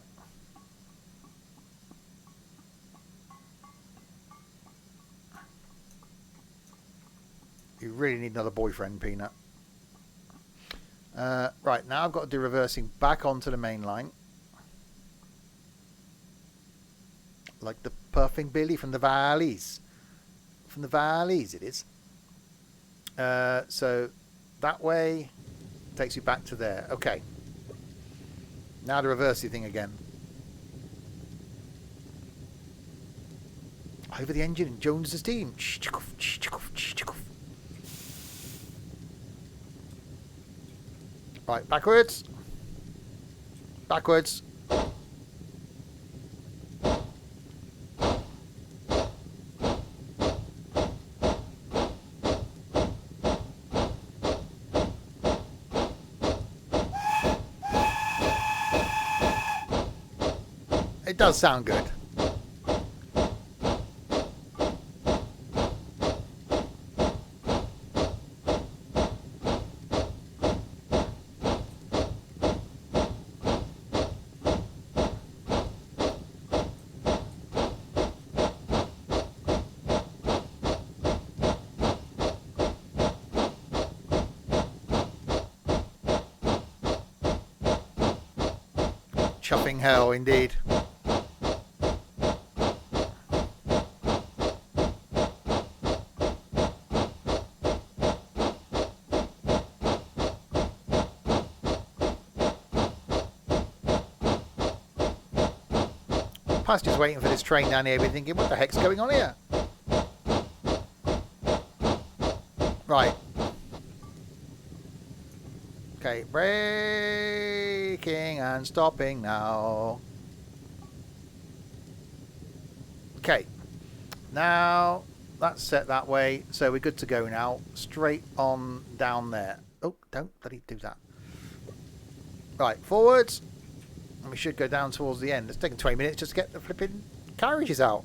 You really need another boyfriend, Peanut. Right, now I've got to do reversing back onto the main line. Like the Puffing Billy from the valleys. From the valleys it is. So that way takes you back to there. Okay. Now the reversey thing again. Over the engine and Jones's team. Right, backwards. Backwards. It does sound good. chuffing hell indeed. Passengers waiting for this train down here, be thinking, what the heck's going on here? Right. Okay, braking and stopping now. Okay. Now, that's set that way, so we're good to go now. Straight on down there. Oh, don't bloody do that. Right, forwards. And we should go down towards the end. It's taken 20 minutes just to get the flipping carriages out.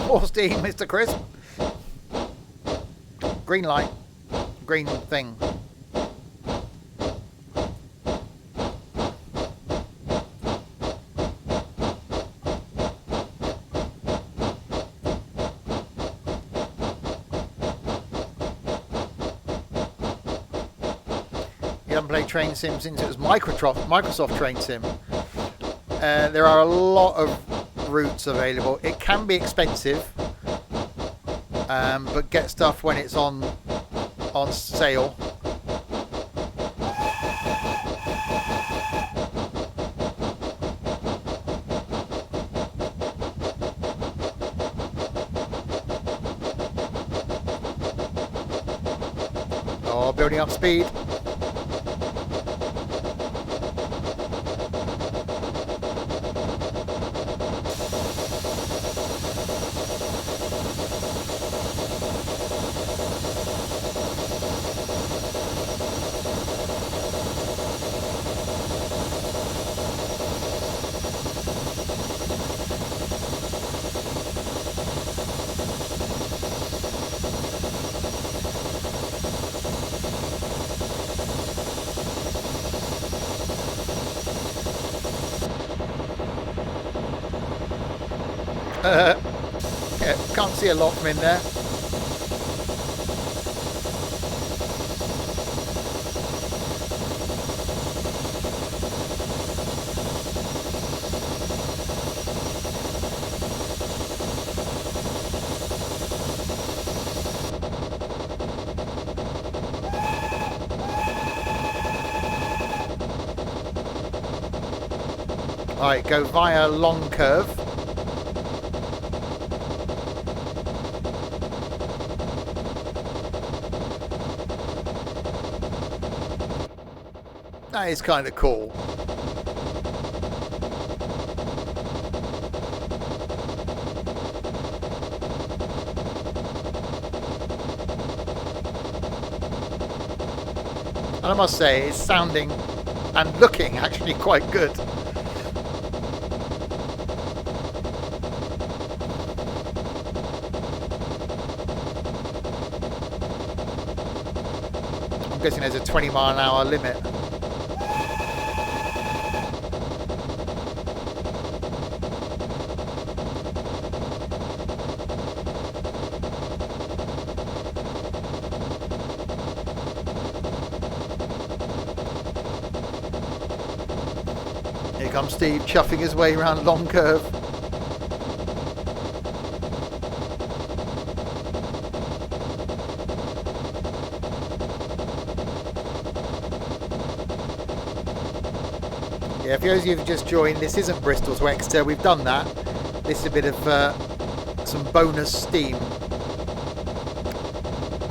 More steam, Mr. Crisp. Green light. Green thing. You haven't played Train Sim since it was Microsoft Train Sim. There are a lot of routes available. It can be expensive, but get stuff when it's on sale. Oh, building up speed. Yeah, can't see a lot from in there. Alright, go via long curve. That is kind of cool. And I must say, it's sounding and looking actually quite good. I'm guessing there's a 20-mile-an-hour limit. Here comes Steve chuffing his way around long curve. Yeah, for those of you who've just joined, this isn't Bristol to Exeter. We've done that. This is a bit of some bonus steam.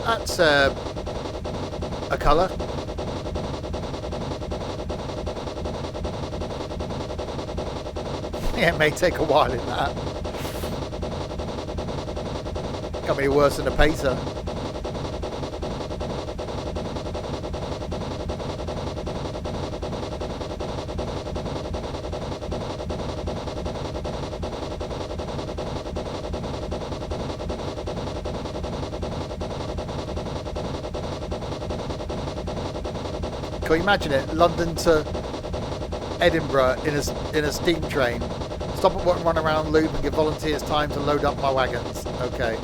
That's a colour. Yeah, it may take a while in that. Can't be worse than a pacer. Can you imagine it? London to Edinburgh in a steam train. Stop at one around loop and give volunteers time to load up my wagons. Okay.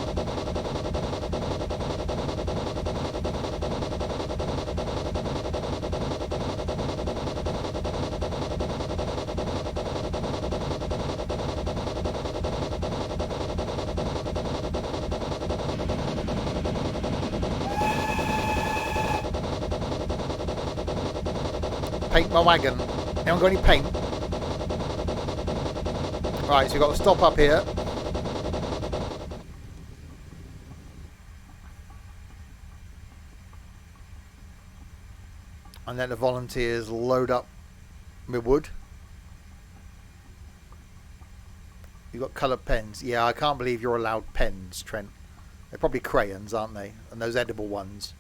Paint my wagon. Anyone got any paint? Right, so we've got to stop up here. And then the volunteers load up my wood. You've got coloured pens. Yeah, I can't believe you're allowed pens, Trent. They're probably crayons, aren't they? And those edible ones.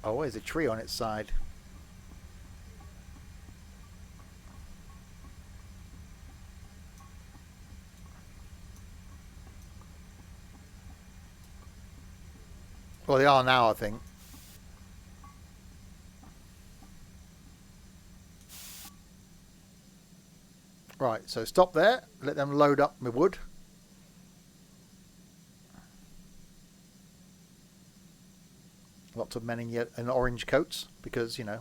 Oh, there's a tree on its side. Well, they are now, I think. Right, so stop there. Let them load up my wood. Lots of men in orange coats because, you know,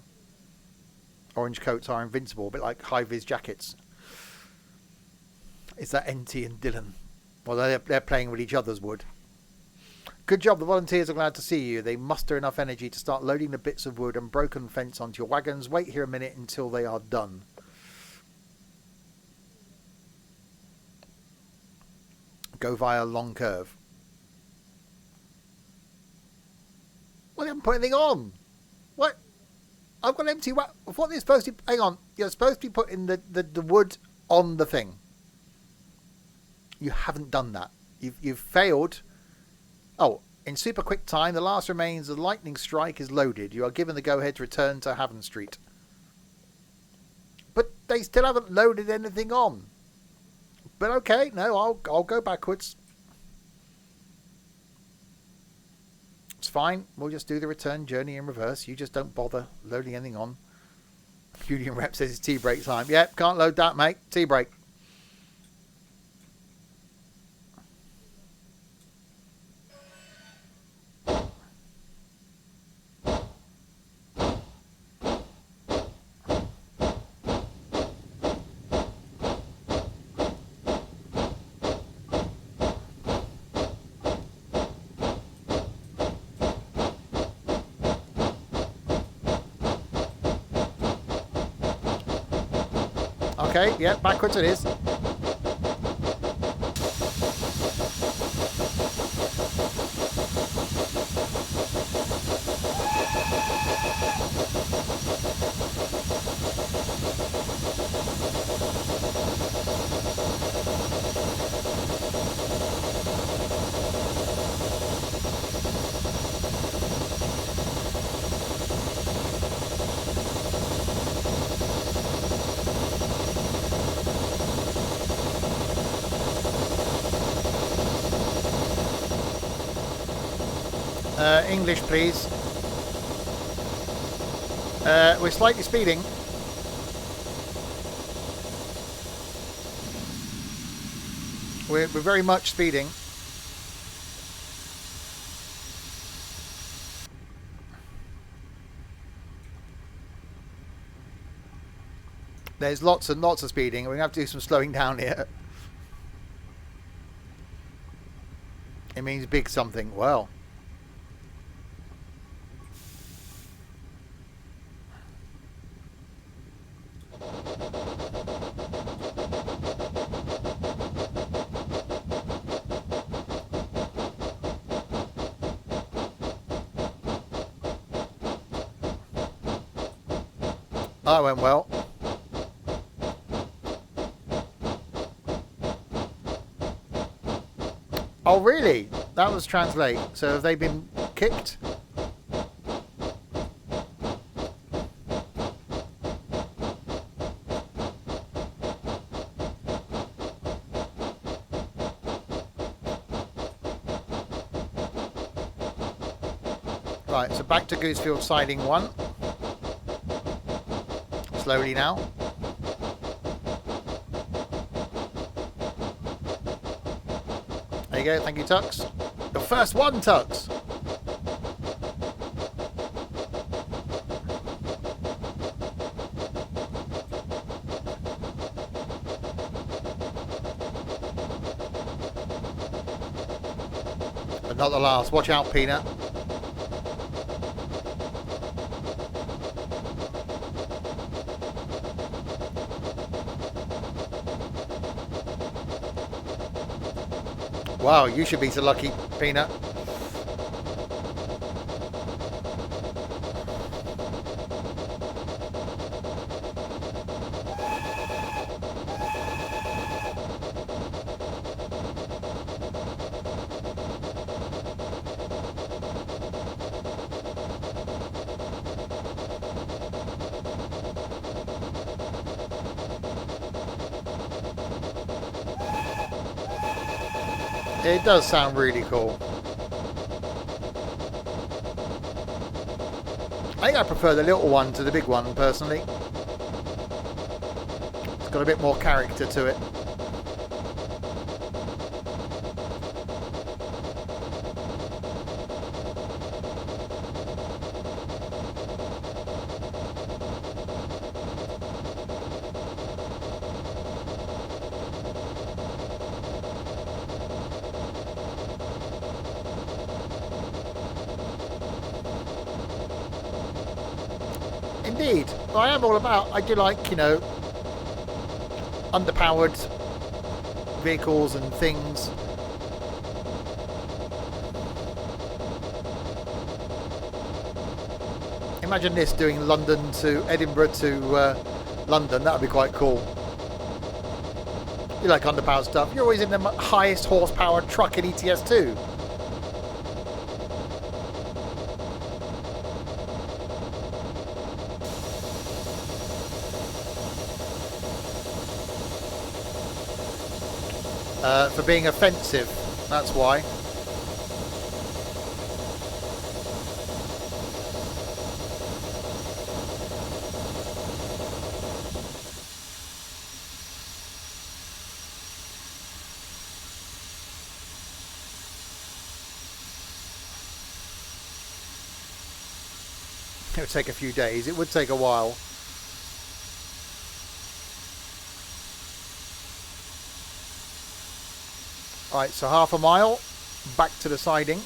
orange coats are invincible, a bit like high-vis jackets. Is that NT and Dylan? Well, they're playing with each other's wood. Good job, the volunteers are glad to see you. They muster enough energy to start loading the bits of wood and broken fence onto your wagons. Wait here a minute until they are done. Go via long curve. Well, they haven't put anything on. What? I've got empty. What they're supposed to? Hang on. You're supposed to be putting the wood on the thing. You haven't done that. You've failed. Oh, in super quick time, the last remains of the lightning strike is loaded. You are given the go-ahead to return to Haven Street. But they still haven't loaded anything on. But okay, no, I'll go backwards. It's fine. We'll just do the return journey in reverse. You just don't bother loading anything on. Union rep says it's tea break time. Yep, can't load that, mate. Tea break. Okay, yeah, backwards it is. English, please. We're slightly speeding. We're very much speeding. There's lots and lots of speeding. We're going to have to do some slowing down here. It means big something. Well. That went well. Oh, really? That was translate. So have they been kicked? Right, so back to Goosefield siding 1. Slowly now. There you go, thank you, Tux. The first one, Tux! But not the last. Watch out, Peanut. Wow, you should be so lucky, Peanut. It does sound really cool. I think I prefer the little one to the big one, personally. It's got a bit more character to it. Indeed, I am all about, I do like, you know, underpowered vehicles and things. Imagine this doing London to Edinburgh to London, that would be quite cool. You like underpowered stuff, you're always in the highest horsepower truck in ETS2. For being offensive, that's why. It would take a few days, it would take a while. Right, so half a mile, back to the siding.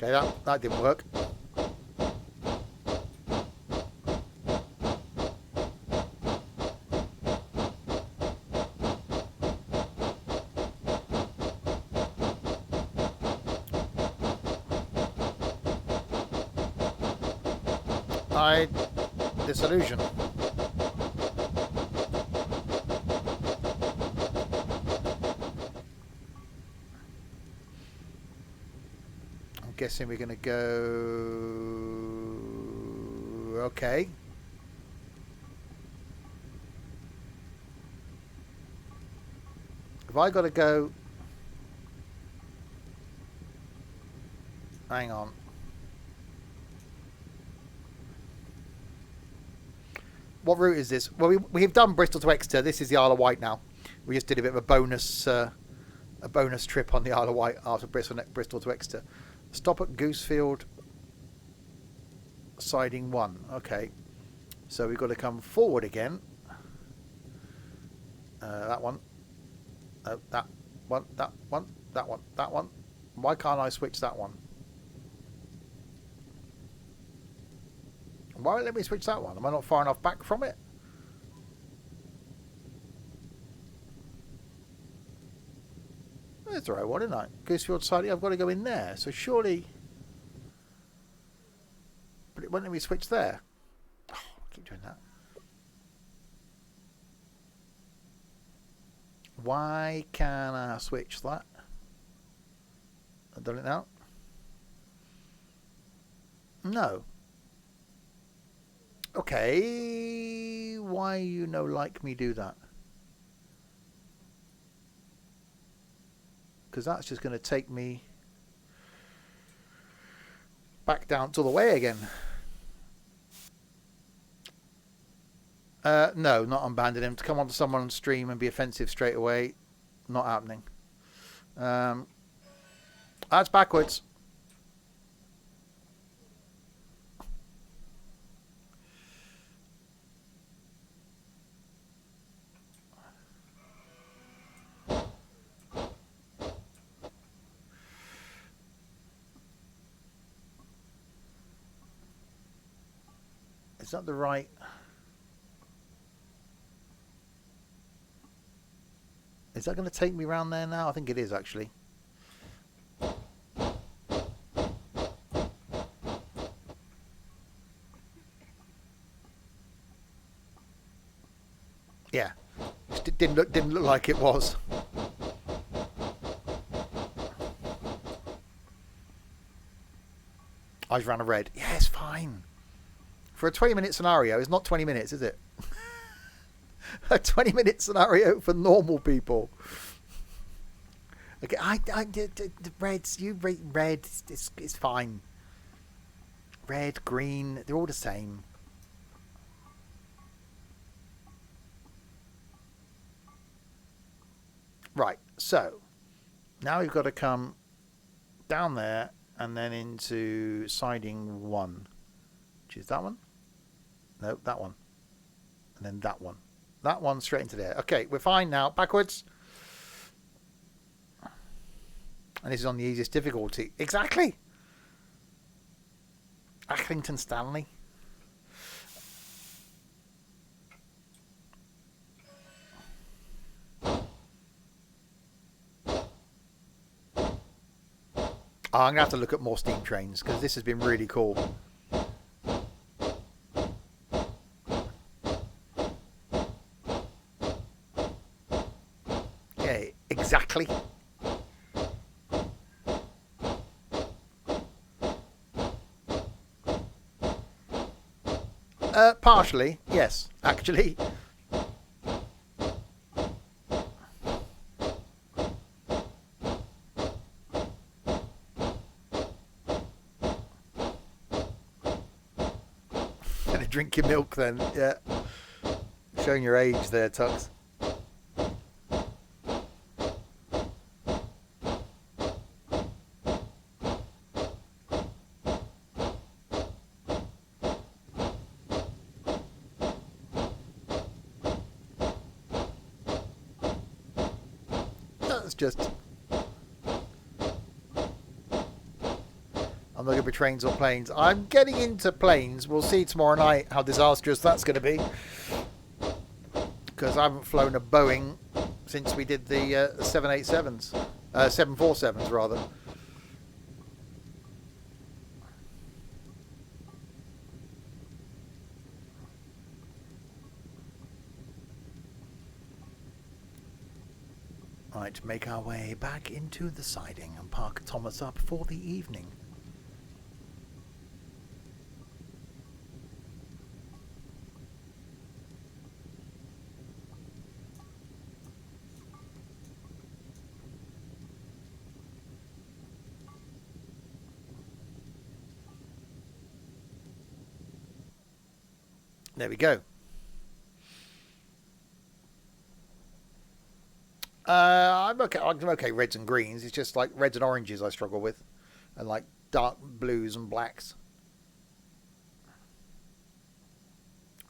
Okay, that didn't work. Disillusion. I'm guessing we're going to go... Okay. Have I got to go... Hang on. What route is this? Well, we've done Bristol to Exeter. This is the Isle of Wight now. We just did a bit of a bonus trip on the Isle of Wight after Bristol to Exeter. Stop at Goosefield siding 1. Okay, so we've got to come forward again. That one. That one. That one. That one. That one. Why can't I switch that one? Why won't it let me switch that one? Am I not far enough back from it? That's the right one, isn't I? Goosefield siding, I've got to go in there. So surely... But it won't let me switch there. Oh, I keep doing that. Why can't I switch that? I've done it now. No. Okay. Why you no like me do that? Because that's just going to take me back down to the way again. No, not unbanding him. To come onto someone on stream and be offensive straight away, not happening. That's backwards. Is that the right... Is that going to take me around there now? I think it is, actually. Yeah. It didn't look like it was. I just ran a red. Yeah, it's fine. For a 20-minute scenario, it's not 20 minutes, is it? A 20-minute scenario for normal people. Okay, the reds, you rate red, it's fine. Red, green, they're all the same. Right, so now we've got to come down there and then into siding 1, which is that one. No, that one. And then that one. That one straight into there. Okay, we're fine now. Backwards. And this is on the easiest difficulty. Exactly. Accrington Stanley. Oh, I'm going to have to look at more steam trains because this has been really cool. Yeah, exactly. Partially, yes, actually. Gonna drink your milk then, yeah. Showing your age there, Tux. Just I'm looking for trains or planes. I'm getting into planes. We'll see tomorrow night how disastrous that's going to be, because I haven't flown a Boeing since we did the 787s, 747s rather. Right, make our way back into the siding and park Thomas up for the evening. There we go. I'm okay. Reds and greens. It's just like reds and oranges I struggle with, and like dark blues and blacks.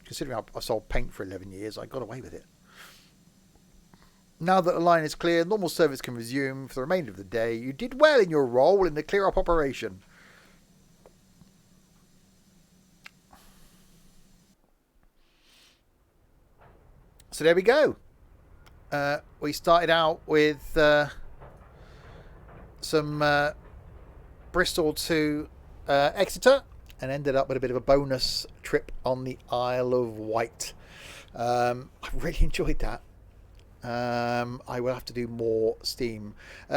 Considering I sold paint for 11 years, I got away with it. Now that the line is clear, normal service can resume for the remainder of the day. You did well in your role in the clear-up operation. So there we go. We started out with some Bristol to Exeter and ended up with a bit of a bonus trip on the Isle of Wight. I really enjoyed that. I will have to do more Steam.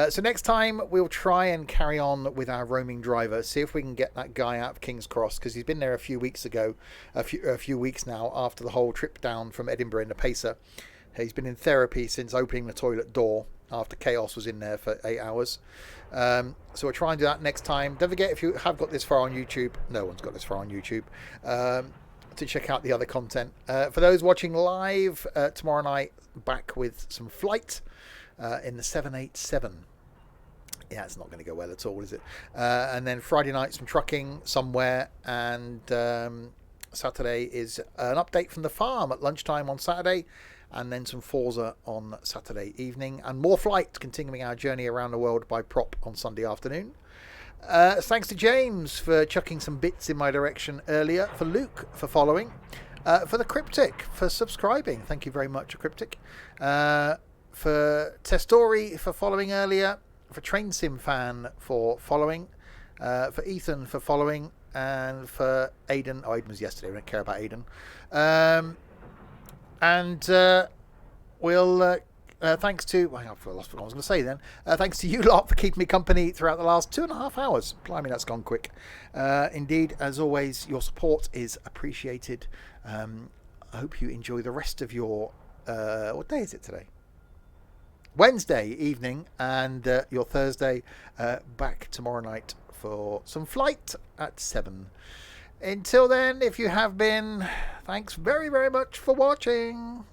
So next time we'll try and carry on with our roaming driver. See if we can get that guy out of King's Cross, because he's been there a few weeks ago, a few weeks now after the whole trip down from Edinburgh in the Pacer. He's been in therapy since opening the toilet door after Chaos was in there for 8 hours. So we'll try and do that next time. Don't forget, if you have got this far on YouTube, no one's got this far on YouTube, to check out the other content. For those watching live, tomorrow night, back with some flight in the 787. Yeah, it's not going to go well at all, is it? And then Friday night, some trucking somewhere, and Saturday is an update from the farm at lunchtime on Saturday, and then some Forza on Saturday evening, and more flight, continuing our journey around the world by prop on Sunday afternoon. Thanks to James for chucking some bits in my direction earlier, for Luke for following, for the Cryptic for subscribing. Thank you very much, Cryptic. For Testori for following earlier, for Train Sim Fan for following, for Ethan for following, and for Aidan. Oh, Aidan was yesterday. We don't care about Aidan. We'll thanks to, well, I've lost what I was going to say then. Thanks to you lot for keeping me company throughout the last 2.5 hours. Blimey, that's gone quick. Indeed, as always, your support is appreciated. I hope you enjoy the rest of your, what day is it today? Wednesday evening, and your Thursday back tomorrow night for some flight at 7. Until then, if you have been, thanks very, very much for watching.